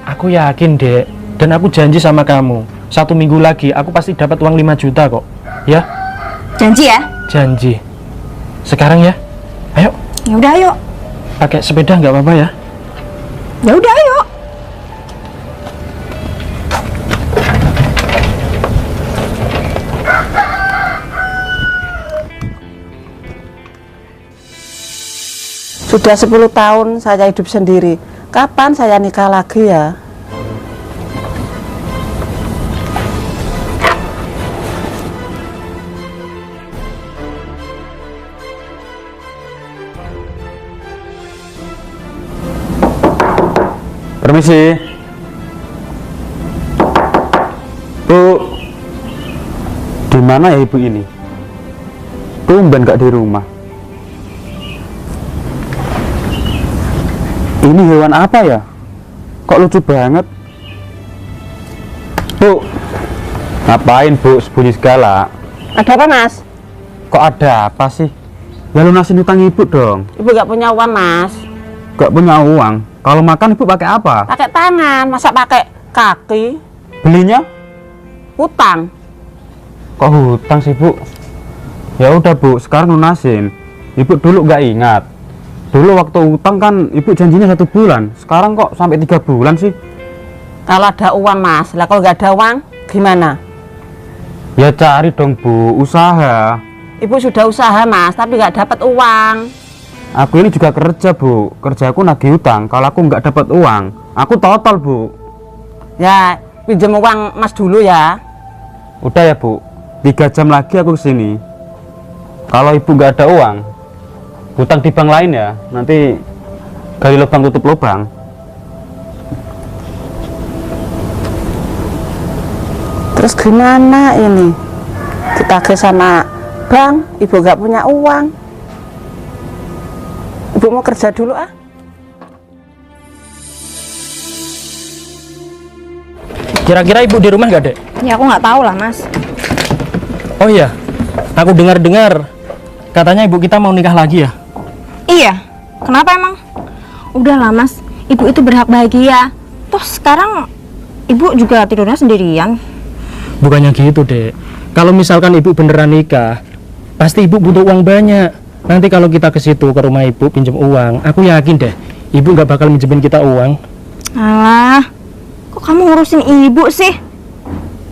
C: Aku yakin, Dek. Dan aku janji sama kamu, 1 minggu lagi aku pasti dapat uang 5 juta kok. Ya?
A: Janji ya?
C: Janji. Sekarang ya? Ayo.
A: Ya udah, ayo.
C: Pakai sepeda nggak apa-apa ya?
A: Ya udah, ayo.
B: Sudah 10 tahun saya hidup sendiri. Kapan saya nikah lagi ya?
G: Permisi. Bu, di mana ya ibu ini? Tumben gak di rumah. Ini hewan apa ya? Kok lucu banget? Bu, ngapain Bu sembunyi segala?
B: Ada apa, Mas?
G: Kok ada apa sih? Ya lunasin hutang ibu dong.
B: Ibu gak punya uang, Mas.
G: Gak punya uang. Kalau makan ibu pakai apa?
B: Pakai tangan, masa pakai kaki?
G: Belinya?
B: Hutang.
G: Kok hutang sih Bu? Ya udah Bu, sekarang lunasin. Ibu dulu nggak ingat. Dulu waktu hutang kan ibu janjinya 1 bulan. Sekarang kok sampai 3 bulan sih?
B: Kalau ada uang, Mas. Lah kalau nggak ada uang, gimana?
G: Ya cari dong Bu, usaha.
B: Ibu sudah usaha, Mas, tapi nggak dapat uang.
G: Aku ini juga kerja Bu. Kerjaku nagih hutang. Kalau aku nggak dapat uang, aku total Bu.
B: Ya, pinjam uang Mas dulu ya.
G: Udah ya Bu, 3 jam lagi aku kesini. Kalau ibu nggak ada uang, hutang di bank lain ya. Nanti gali lubang tutup lubang.
B: Terus gimana ini? Ditagih sama bank, ibu nggak punya uang. Ibu mau kerja dulu ah.
C: Kira-kira ibu di rumah nggak, Dek?
A: Ya aku nggak tahu lah, Mas.
C: Oh iya, aku dengar-dengar katanya ibu kita mau nikah lagi ya?
A: Iya. Kenapa emang? Udahlah, Mas. Ibu itu berhak bahagia. Terus sekarang ibu juga tidurnya sendirian.
C: Bukannya gitu, Dek. Kalau misalkan ibu beneran nikah, pasti ibu butuh uang banyak. Nanti kalau kita ke situ, ke rumah ibu pinjam uang, aku yakin deh, ibu nggak bakal minjemin kita uang.
A: Alah, kok kamu ngurusin ibu sih?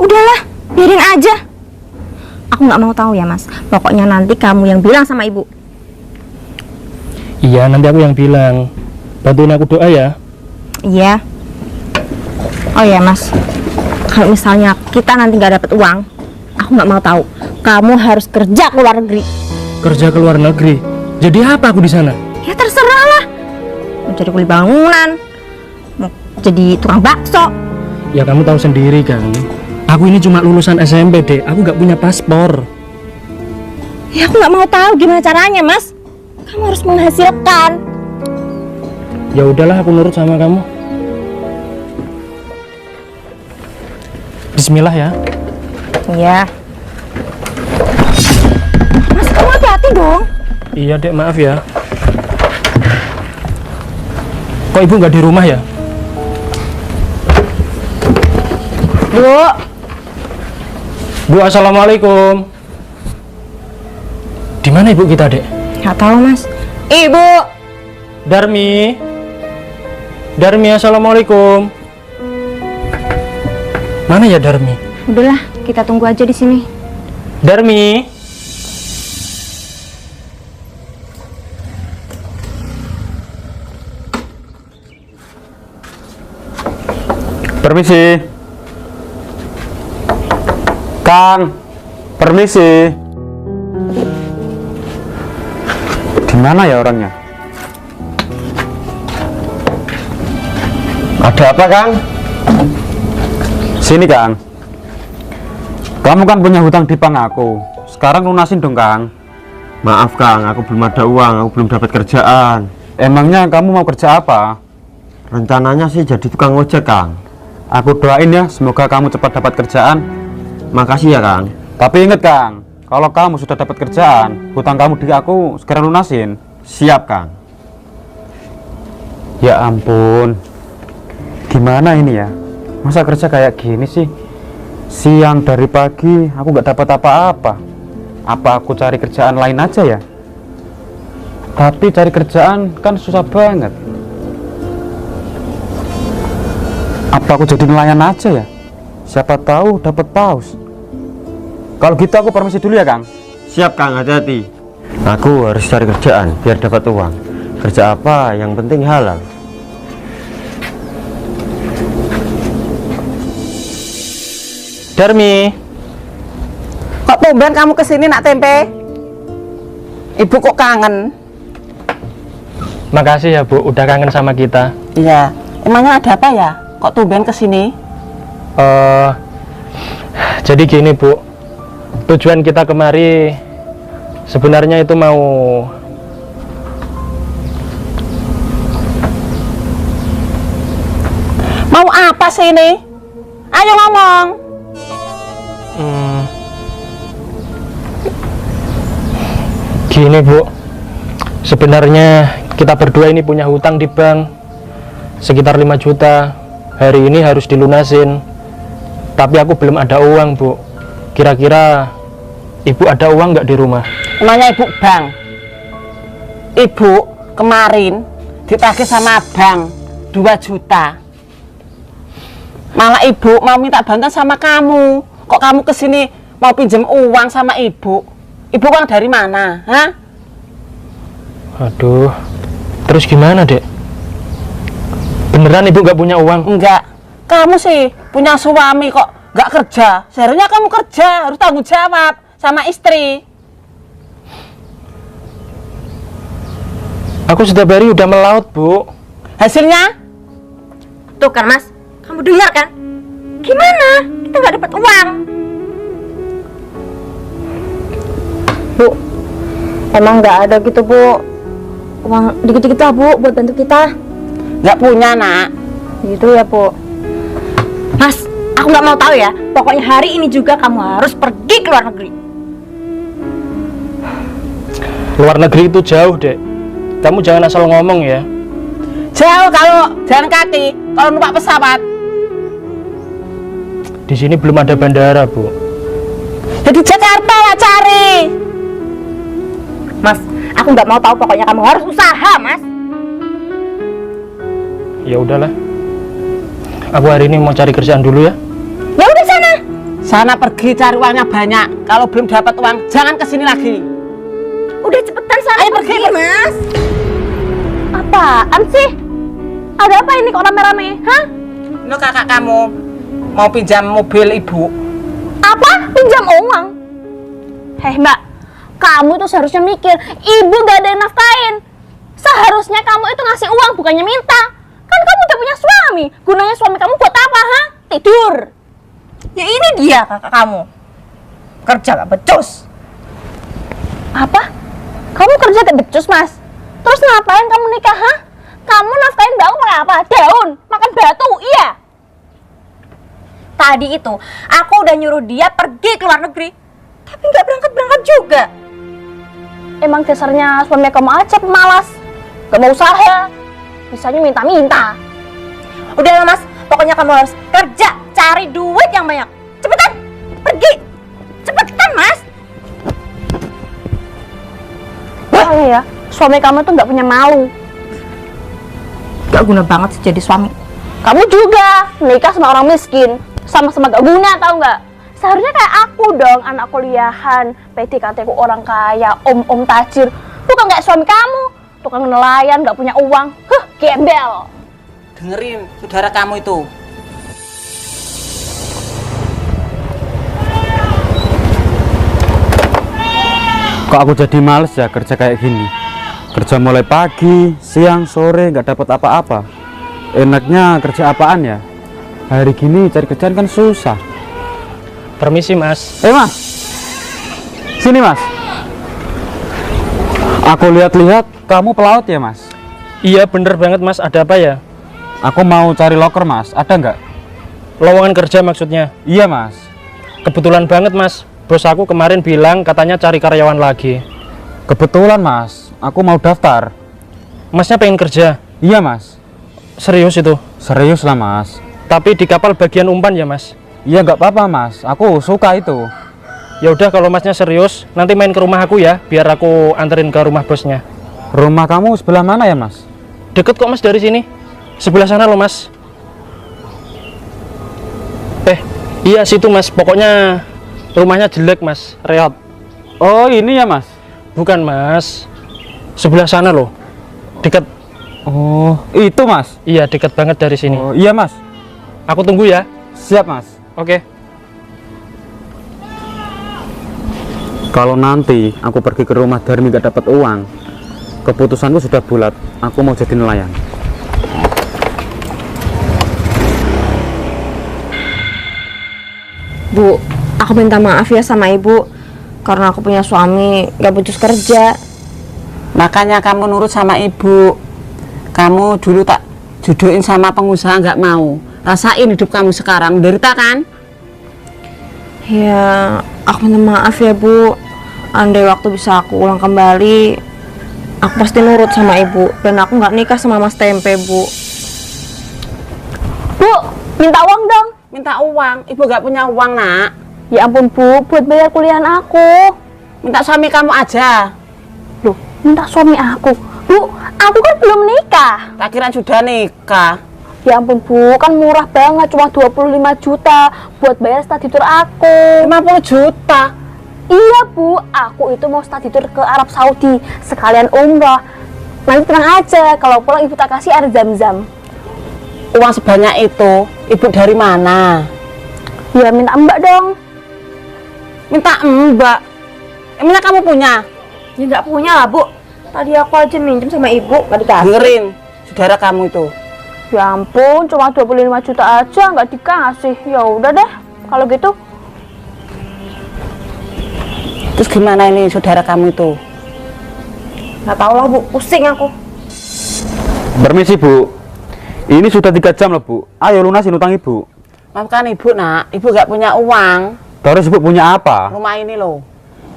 A: Udahlah, biarin aja. Aku nggak mau tahu ya, Mas. Pokoknya nanti kamu yang bilang sama ibu.
C: Iya, nanti aku yang bilang. Bantuin aku doa ya.
A: Iya. Oh ya, Mas. Kalau misalnya kita nanti nggak dapet uang, aku nggak mau tahu. Kamu harus kerja ke luar negeri.
C: Kerja ke luar negeri? Jadi apa aku di sana?
A: Ya terserah lah. Mau jadi kuli bangunan, mau jadi tukang bakso.
C: Ya kamu tahu sendiri kan, Aku ini cuma lulusan SMP, Dek. Aku nggak punya paspor.
A: Ya aku nggak mau tahu gimana caranya, Mas. Kamu harus menghasilkan.
C: Ya udahlah, aku nurut sama kamu. Bismillah ya.
A: Iya. Mas, kamu hati-hati dong.
C: Iya, Dek, maaf ya. Kok ibu nggak di rumah ya? Bu, assalamualaikum. Di mana ibu kita, Dek?
A: Nggak tahu, Mas. Ibu.
C: Darmi. Darmi, assalamualaikum. Mana ya Darmi?
A: Udahlah, kita tunggu aja di sini.
C: Darmi.
G: Permisi. Kang, permisi. Di mana ya orangnya?
D: Ada apa, Kang?
G: Sini, Kang. Kamu kan punya hutang di bank aku. Sekarang lunasin dong, Kang.
D: Maaf, Kang, aku belum ada uang, aku belum dapat kerjaan.
G: Emangnya kamu mau kerja apa?
D: Rencananya sih jadi tukang ojek, Kang.
G: Aku doain ya, semoga kamu cepat dapat kerjaan.
D: Makasih ya, Kang.
G: Tapi ingat, Kang, kalau kamu sudah dapat kerjaan, hutang kamu di aku segera lunasin.
D: Siap, Kang.
G: Ya ampun, gimana ini ya? Masa kerja kayak gini sih? Siang dari pagi aku nggak dapat apa-apa. Apa aku cari kerjaan lain aja ya? Tapi cari kerjaan kan susah banget. Apa aku jadi nelayan aja ya? Siapa tahu dapat paus. Kalau gitu aku permisi dulu ya, Kang.
D: Siap, Kang, hati-hati. Aku harus cari kerjaan biar dapat uang. Kerja apa yang penting halal.
C: Darmi.
B: Kok tumben kamu kesini nak tempe? Ibu kok kangen?
C: Makasih ya, Bu, udah kangen sama kita.
B: Iya. Emangnya ada apa ya? Kok tumben kesini?
C: Jadi gini, Bu. Tujuan kita kemari sebenarnya itu mau
B: apa sih ini? Ayo ngomong.
C: Gini, Bu. Sebenarnya kita berdua ini punya hutang di bank sekitar 5 juta. Hari ini harus dilunasin. Tapi aku belum ada uang, Bu. Kira-kira Ibu ada uang nggak di rumah?
B: Emangnya Ibu bank? Ibu kemarin ditagih sama bank 2 juta. Malah Ibu mau minta bantuan sama kamu. Kok kamu kesini mau pinjam uang sama Ibu? Ibu uang dari mana? Hah?
C: Aduh, terus gimana, Dek? Beneran Ibu nggak punya uang?
B: Enggak. Kamu sih punya suami kok nggak kerja. Seharusnya kamu kerja, harus tanggung jawab sama istri.
C: Aku setiap hari udah melaut, Bu.
B: Hasilnya?
A: Tuh kan, Mas. Kamu dengar kan? Gimana? Kita nggak dapat uang. Bu, emang nggak ada gitu, Bu. Uang dikit-dikit lah, Bu, buat bantu kita.
B: Nggak punya, Nak.
A: Gitu ya, Bu. Mas, aku nggak mau tahu ya. Pokoknya hari ini juga kamu harus pergi ke luar negeri.
C: Luar negeri itu jauh, Dek. Kamu jangan asal ngomong ya.
B: Jauh kalau jalan kaki, kalau numpak pesawat.
C: Di sini belum ada bandara, Bu.
B: Jadi Jakarta lah cari.
A: Mas, aku nggak mau tahu. Pokoknya kamu harus usaha, Mas.
C: Ya udahlah. Aku hari ini mau cari kerjaan dulu ya.
A: Ya udah sana.
B: Sana pergi cari uangnya banyak. Kalau belum dapat uang, jangan kesini lagi.
A: Udah cepetan sana.
B: Ayo pergi,
A: Mas. Apaan sih? Ada apa ini kok rame-rame? Hah?
B: Ini kakak kamu mau pinjam mobil Ibu.
F: Apa? Pinjam uang? Hei Mbak, kamu tuh seharusnya mikir, Ibu gak ada yang nafkain. Seharusnya kamu itu ngasih uang, bukannya minta. Kan kamu udah punya suami. Gunanya suami kamu buat apa, ha? Tidur.
A: Ya ini dia kakak kamu. Kerja gak becus.
F: Apa? Kamu kerja gak becus, Mas? Terus ngapain kamu nikah, ha? Kamu nafkahin mbakku pakai apa? Daun? Makan batu? Iya?
A: Tadi itu aku udah nyuruh dia pergi ke luar negeri, tapi nggak berangkat juga.
F: Emang dasarnya suami kamu aja pemalas, gak mau usaha, bisanya minta-minta.
A: Udah lah Mas, pokoknya kamu harus kerja, cari duit yang banyak. Cepetan, pergi. Cepetan Mas.
F: Soalnya ya, suami kamu tuh gak punya malu.
A: Gak guna banget sih jadi suami.
F: Kamu juga nikah sama orang miskin, sama-sama gak guna, tau gak? Seharusnya kayak aku dong, anak kuliahan, PDKT ku orang kaya, om tajir. Bukan kayak suami kamu, tukang nelayan, gak punya uang. Gembel.
B: Dengerin saudara kamu itu.
G: Kok aku jadi males ya kerja kayak gini. Kerja mulai pagi, siang, sore nggak dapat apa-apa. Enaknya kerja apaan ya? Hari gini cari kerjaan kan susah.
C: Permisi Mas.
G: Mas, sini Mas. Aku lihat-lihat kamu pelaut ya Mas?
C: Iya bener banget Mas, ada apa ya?
G: Aku mau cari loker Mas, ada nggak?
C: Lowongan kerja maksudnya?
G: Iya Mas.
C: Kebetulan banget Mas, bos aku kemarin bilang katanya cari karyawan lagi.
G: Kebetulan Mas, aku mau daftar.
C: Masnya pengen kerja?
G: Iya Mas.
C: Serius itu?
G: Serius lah Mas.
C: Tapi di kapal bagian umpan ya Mas?
G: Iya nggak apa-apa Mas, aku suka itu.
C: Ya udah kalau Masnya serius, nanti main ke rumah aku ya, biar aku anterin ke rumah bosnya.
G: Rumah kamu sebelah mana ya Mas?
C: Deket kok Mas dari sini, sebelah sana loh Mas. Iya situ Mas, pokoknya rumahnya jelek Mas, reot.
G: Oh ini ya Mas?
C: Bukan Mas, sebelah sana loh, deket.
G: Oh itu Mas?
C: Iya deket banget dari sini.
G: Oh iya Mas.
C: Aku tunggu ya.
G: Siap Mas.
C: Oke.
G: Kalau nanti aku pergi ke rumah Darmi gak dapat uang, keputusanku sudah bulat, aku mau jadi nelayan.
A: Bu, aku minta maaf ya sama ibu, karena aku punya suami gak becus kerja.
B: Makanya kamu nurut sama ibu. Kamu dulu tak jodohin sama pengusaha nggak mau. Rasain hidup kamu sekarang, menderita kan?
A: Ya, aku minta maaf ya Bu. Andai waktu bisa aku ulang kembali, aku pasti nurut sama ibu. Dan aku nggak nikah sama Mas Tempe, Bu.
F: Bu, minta uang dong.
B: Minta uang, ibu nggak punya uang nak.
F: Ya ampun Bu, buat bayar kuliahan aku.
B: Minta suami kamu aja.
F: Loh, minta suami aku. Bu, aku kan belum nikah.
B: Tak kira sudah nikah.
F: Ya ampun Bu, kan murah banget, cuma 25 juta buat bayar study tour aku.
B: 50 juta?
F: Iya Bu, aku itu mau study tour ke Arab Saudi, sekalian umrah. Nanti tenang aja, kalau pulang ibu tak kasih air zam-zam.
B: Uang sebanyak itu, ibu dari mana?
F: Ya minta mbak dong.
B: Minta mbak? Emangnya kamu punya?
A: Ya nggak punya lah Bu. Tadi aku aja minjem sama ibu, nggak dikasih.
B: Dengerin, saudara kamu itu.
F: Ya ampun, cuma 25 juta aja nggak dikasih. Ya udah deh, kalau gitu.
B: Terus gimana ini saudara kamu itu?
A: Nggak tahu lah Bu, pusing aku.
G: Permisi Bu, ini sudah 3 jam loh Bu. Ayo lunasin utang ibu.
B: Maafkan ibu nak, ibu nggak punya uang.
G: Terus ibu punya apa?
B: Rumah ini loh.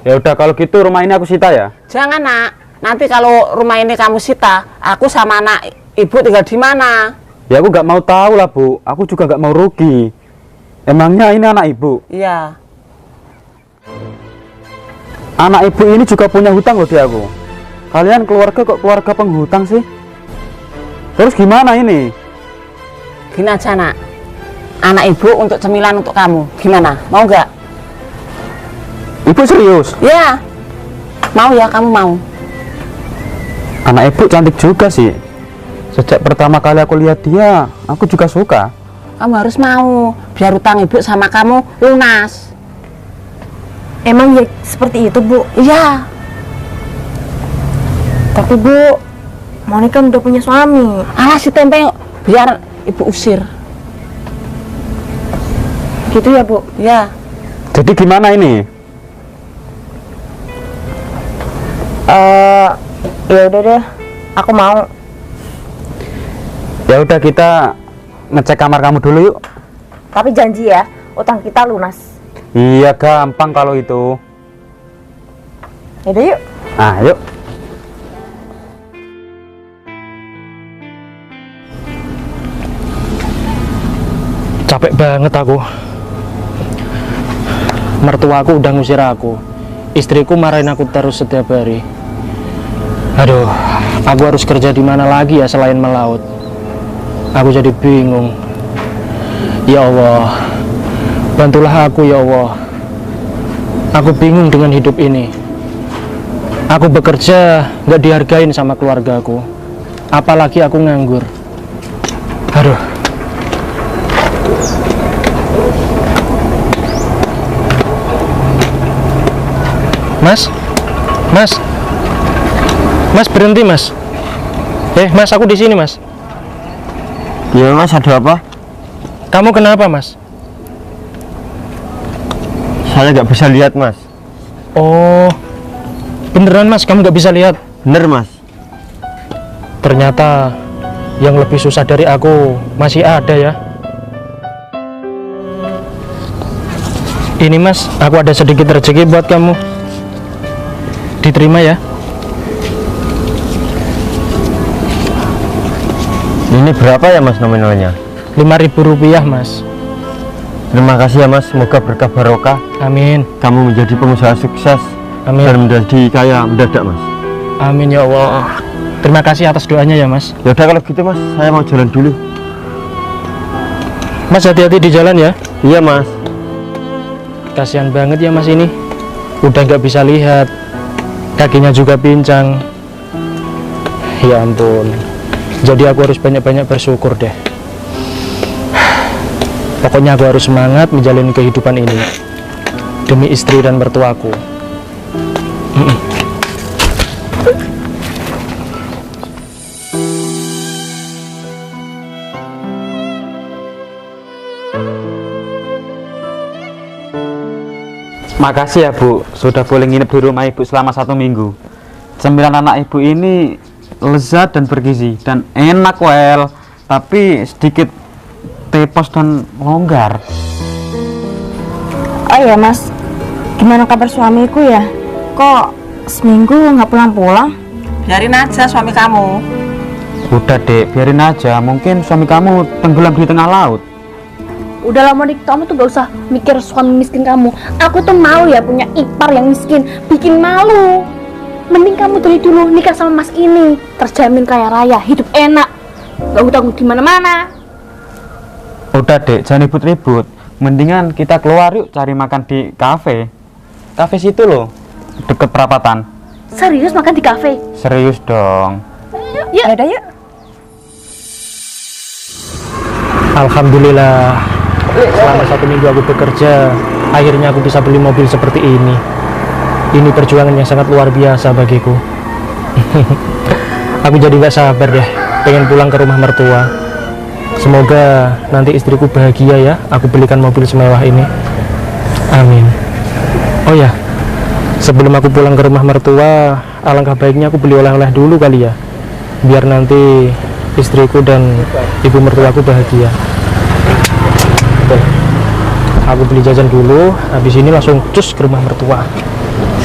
G: Ya udah kalau gitu rumah ini aku sita ya.
B: Jangan nak, nanti kalau rumah ini kamu sita, aku sama anak ibu tinggal di mana?
G: Ya aku nggak mau tahu lah Bu, aku juga nggak mau rugi. Emangnya ini anak ibu?
B: Iya.
G: Anak ibu ini juga punya hutang loh di aku. Kalian keluarga kok keluarga penghutang sih? Terus gimana ini?
B: Gini aja nak, anak ibu untuk cemilan untuk kamu, gimana? Mau nggak?
G: Ibu serius?
B: Ya, mau ya kamu mau?
G: Anak ibu cantik juga sih. Sejak pertama kali aku lihat dia, aku juga suka.
B: Kamu harus mau, biar utang ibu sama kamu lunas.
A: Emang ya seperti itu Bu?
B: Iya.
A: Tapi Bu, Moni kan udah punya suami.
B: Alah si Tempe, biar ibu usir.
A: Gitu ya, Bu?
B: Ya.
G: Jadi gimana ini?
A: Ya udah deh, aku mau.
G: Ya udah, kita ngecek kamar kamu dulu yuk.
A: Tapi janji ya, utang kita lunas.
G: Iya, gampang kalau itu.
A: Yaudah yuk.
G: Nah, yuk.
C: Capek banget aku. Mertuaku udah ngusir aku. Istriku marahin aku terus setiap hari. Aduh, aku harus kerja di mana lagi ya selain melaut? Aku jadi bingung. Ya Allah, bantulah aku ya Allah. Aku bingung dengan hidup ini. Aku bekerja gak dihargain sama keluargaku. Apalagi aku nganggur. Aduh. Mas, Mas, Mas berhenti Mas. Mas, aku di sini Mas.
D: Ya Mas, ada apa?
C: Kamu kenapa Mas?
D: Saya nggak bisa lihat Mas.
C: Oh, beneran Mas, kamu nggak bisa lihat?
D: Bener Mas.
C: Ternyata yang lebih susah dari aku masih ada ya. Ini Mas, aku ada sedikit rezeki buat kamu. Diterima ya.
D: Ini berapa ya Mas nominalnya?
C: Rp5.000 Mas.
D: Terima kasih ya Mas, semoga berkah barokah.
C: Amin.
D: Kamu menjadi pengusaha sukses.
C: Amin.
D: Dan menjadi kaya mendadak Mas.
C: Amin ya Allah. Terima kasih atas doanya ya Mas.
D: Ya udah kalau gitu Mas, saya mau jalan dulu.
C: Mas hati-hati di jalan ya.
D: Iya Mas.
C: Kasihan banget ya Mas ini. Udah nggak bisa lihat. Kakinya juga pincang. Ya ampun. Jadi aku harus banyak-banyak bersyukur deh. Pokoknya aku harus semangat menjalani kehidupan ini demi istri dan mertuaku.
G: Makasih ya Bu, sudah boleh nginep di rumah Ibu selama 1 minggu. 9 anak Ibu ini lezat dan bergizi dan enak wel, tapi sedikit tepos dan longgar.
A: Oh iya Mas, gimana kabar suamiku ya? Kok seminggu nggak pulang-pulang?
B: Biarin aja suami kamu.
G: Udah Dek, biarin aja, mungkin suami kamu tenggelam di tengah laut.
F: Udah lama nih, kamu tuh gak usah mikir suami miskin kamu. Aku tuh malu ya punya ipar yang miskin, bikin malu. Mending kamu dari dulu nikah sama mas ini, terjamin kaya raya, hidup enak, gak utang di mana-mana.
G: Udah Dek, jangan ribut-ribut. Mendingan kita keluar yuk cari makan di kafe. Kafe situ loh, deket perapatan.
F: Serius makan di kafe?
G: Serius dong.
F: Yuk.
A: Yaudah yuk.
C: Alhamdulillah. Selama 1 minggu aku bekerja, akhirnya aku bisa beli mobil seperti ini. Ini perjuangan yang sangat luar biasa bagiku. Aku jadi gak sabar deh, pengen pulang ke rumah mertua. Semoga nanti istriku bahagia ya, aku belikan mobil semewah ini. Amin. Oh ya, sebelum aku pulang ke rumah mertua, alangkah baiknya aku beli oleh-oleh dulu kali ya, biar nanti istriku dan ibu mertuaku bahagia. Betul. Aku beli jajan dulu, habis ini langsung cus ke rumah mertua.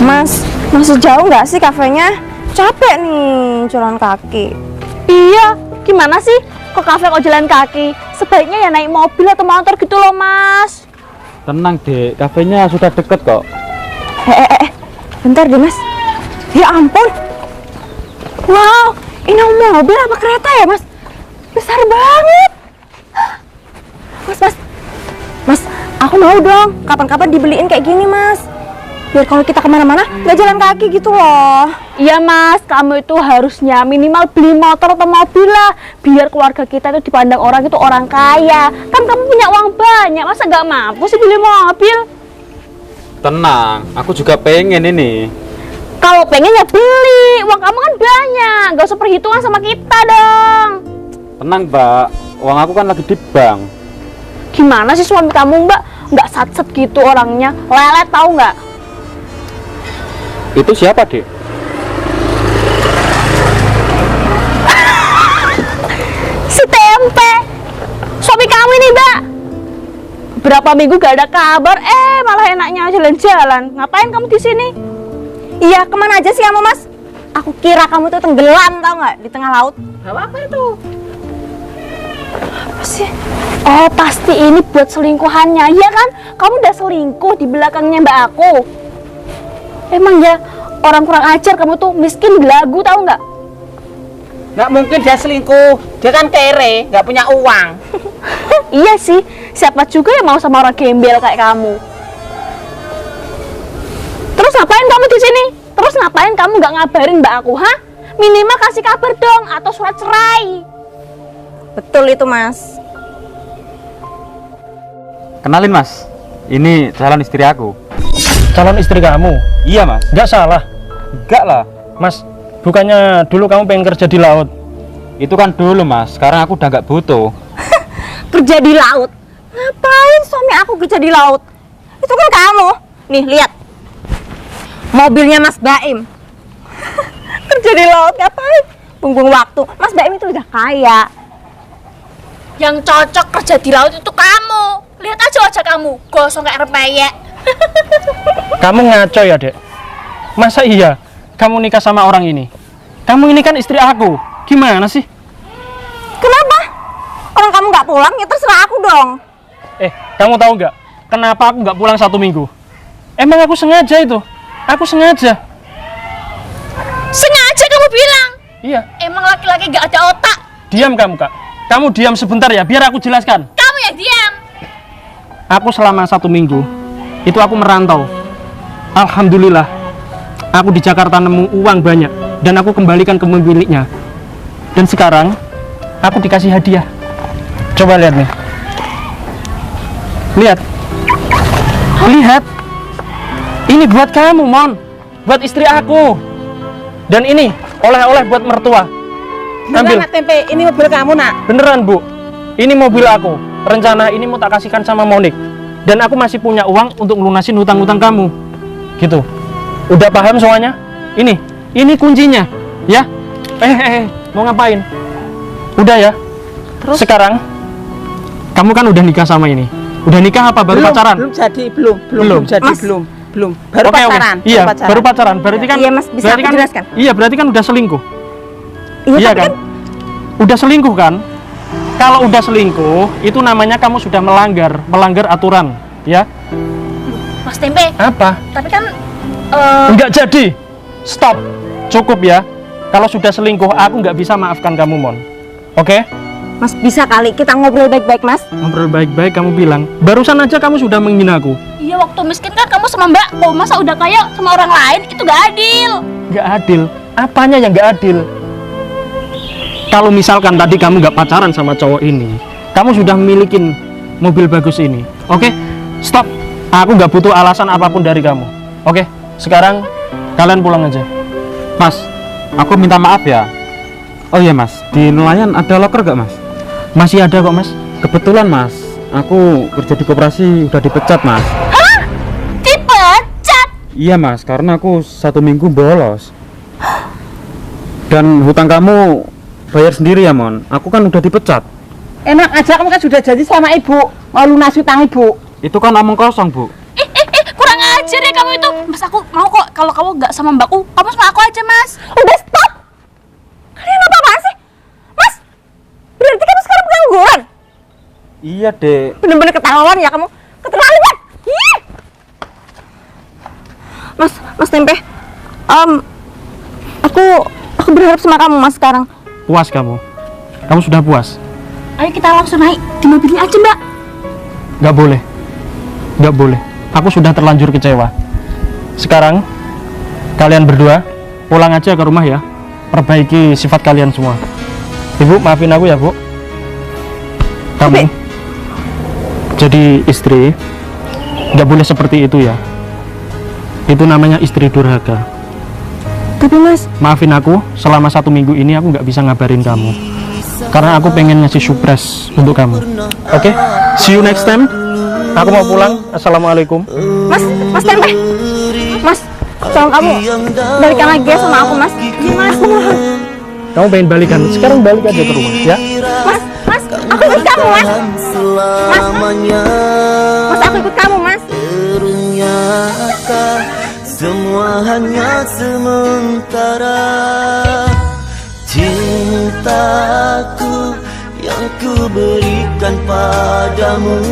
A: Mas, masih jauh nggak sih kafenya? Capek nih jalan kaki.
F: Iya, gimana sih? Kok kafe kok jalan kaki? Sebaiknya ya naik mobil atau motor gitu loh mas.
G: Tenang Dek, kafenya sudah deket kok.
A: Bentar deh mas. Ya ampun. Wow, ini mobil apa kereta ya mas? Besar banget. Mas, aku mau dong. Kapan-kapan dibeliin kayak gini mas. Biar kalau kita kemana-mana nggak jalan kaki gitu loh.
F: Iya mas, kamu itu harusnya minimal beli motor atau mobil lah, biar keluarga kita itu dipandang orang itu orang kaya. Kan kamu punya uang banyak, masa nggak mampu sih beli mobil?
G: Tenang, aku juga pengen ini.
F: Kalau pengen ya beli, uang kamu kan banyak, nggak usah perhitungan sama kita dong.
G: Tenang Mbak, uang aku kan lagi di bank.
F: Gimana sih suami kamu mbak? nggak satset gitu orangnya, lelet tahu nggak?
G: Itu siapa, Dek?
F: Si Tempe, suami kamu ini, Mbak. Berapa minggu gak ada kabar, malah enaknya jalan-jalan. Ngapain kamu di sini?
A: Iya, kemana aja sih kamu, Mas? Aku kira kamu tuh tenggelam, tau nggak, di tengah laut.
B: Apa itu?
A: Apa sih?
F: Oh, pasti ini buat selingkuhannya, ya kan? Kamu udah selingkuh di belakangnya Mbak aku. Emang ya, orang kurang ajar kamu tuh, miskin belagu tahu nggak?
B: Nggak mungkin dia selingkuh. Dia kan kere, nggak punya uang.
F: Iya sih, siapa juga yang mau sama orang gembel kayak kamu? Terus ngapain kamu di sini? Terus ngapain kamu nggak ngabarin Mbak aku, ha? Minimal kasih kabar dong, atau surat cerai.
A: Betul itu, Mas.
G: Kenalin, Mas. Ini calon istri aku.
C: Calon istri kamu?
G: Iya, Mas.
C: Nggak salah.
G: Enggak lah.
C: Mas, bukannya dulu kamu pengen kerja di laut?
G: Itu kan dulu, Mas. Sekarang aku udah nggak butuh.
A: Kerja di laut? Ngapain suami aku kerja di laut? Itu kan kamu. Nih, lihat. Mobilnya Mas Baim. Kerja di laut ngapain? Buang-buang waktu. Mas Baim itu udah kaya.
F: Yang cocok kerja di laut itu kamu. Lihat aja wajah kamu, gosong kayak rempeyek.
C: Kamu ngaco ya, Dek? Masa iya kamu nikah sama orang ini? Kamu ini kan istri aku. Gimana sih?
A: Kenapa? Orang kamu nggak pulang, ya terserah aku dong.
C: Kamu tahu nggak? Kenapa aku nggak pulang 1 minggu? Emang aku sengaja itu. Aku sengaja.
F: Sengaja kamu bilang?
C: Iya.
F: Emang laki-laki gak ada otak?
C: Diam kamu, Kak. Kamu diam sebentar ya, biar aku jelaskan.
F: Kamu yang diam.
C: Aku selama 1 minggu itu aku merantau. Alhamdulillah, aku di Jakarta nemu uang banyak dan aku kembalikan ke pemiliknya. Dan sekarang aku dikasih hadiah. Coba lihat nih. Lihat. Lihat. Ini buat kamu, Mon. Buat istri aku. Dan ini oleh-oleh buat mertua. Ambil.
B: Nak Tempe, ini mobil kamu, Nak.
C: Beneran, Bu. Ini mobil aku. Rencana ini mau tak kasihkan sama Monik. Dan aku masih punya uang untuk melunasin hutang-hutang kamu. Gitu. Udah paham semuanya? Ini kuncinya, ya. Mau ngapain? Udah ya.
B: Terus?
C: Sekarang kamu kan udah nikah sama ini. Udah nikah apa baru pacaran?
B: Belum jadi, belum jadi,
A: Mas.
B: belum. Baru
C: Oke.
B: pacaran.
C: Iya, baru pacaran. Berarti kan
A: Iya, Mas, bisa
C: berarti
A: aku
C: kan
A: jelaskan?
C: Iya, berarti kan udah selingkuh.
A: Iya, tapi
C: kan? Udah selingkuh kan? Kalau udah selingkuh, itu namanya kamu sudah melanggar aturan, ya?
F: Mas Tempe,
C: Apa?
F: tapi kan
C: Enggak jadi. Stop. Cukup ya. Kalau sudah selingkuh, aku nggak bisa maafkan kamu, Mon. Oke?
A: Mas, bisa kali kita ngobrol baik-baik, Mas.
C: Ngobrol baik-baik, kamu bilang. Barusan aja kamu sudah menghina aku.
F: iya waktu miskin kan kamu sama Mbak. Oh, masa udah kaya sama orang lain itu gak adil.
C: Nggak adil. Apanya yang nggak adil? Kalau misalkan tadi kamu nggak pacaran sama cowok ini, kamu sudah milikin mobil bagus ini. Oke? Stop. Aku nggak butuh alasan apapun dari kamu. Oke? Sekarang kalian pulang aja.
G: Mas, aku minta maaf ya. Oh iya, Mas. Di nelayan ada loker gak, Mas?
C: Masih ada kok, Mas.
G: Kebetulan, Mas. Aku kerja di koperasi udah dipecat, Mas.
F: Hah? Dipecat?
G: Iya, Mas. Karena aku 1 minggu bolos. Dan hutang kamu bayar sendiri ya, Mon. Aku kan udah dipecat.
B: Enak aja, kamu kan sudah janji sama ibu mau lunasi utang ibu.
G: Itu kan omong kosong, Bu.
F: Kurang ajar ya kamu itu. Mas, aku mau kok kalau kamu gak sama mbakku, kamu sama aku aja, Mas.
A: Udah stop. Kalian apa-apaan sih? Mas, berarti kamu sekarang pengangguran?
G: Iya, Dek.
A: Bener-bener ketahuan ya kamu. Keterlaluan. Ih. Mas Tempe. Aku berharap sama kamu, Mas, sekarang.
C: Puas kamu? Kamu sudah puas?
F: Ayo kita langsung naik di mobilnya aja, Mbak.
C: Nggak boleh. Nggak boleh. Aku sudah terlanjur kecewa. Sekarang kalian berdua pulang aja ke rumah ya. Perbaiki sifat kalian semua. Ibu, maafin aku ya, Bu. Kamu jadi istri nggak boleh seperti itu ya. Itu namanya istri durhaka.
A: Tapi, Mas,
C: Maafin aku, selama 1 minggu ini aku nggak bisa ngabarin kamu. Karena aku pengen ngasih surprise untuk kamu. Oke? See you next time. Aku mau pulang. Assalamualaikum.
A: Mas Tempe. Mas, tolong kamu balikan lagi ya sama aku, Mas. Iya, Mas, mohon.
C: Kamu pengen balikan? Sekarang balik aja ke rumah, ya?
A: Mas, aku ikut kamu, Mas. Mas, aku ikut kamu, Mas.
K: Ternyata semua hanya sementara. Cintaku yang ku berikan padamu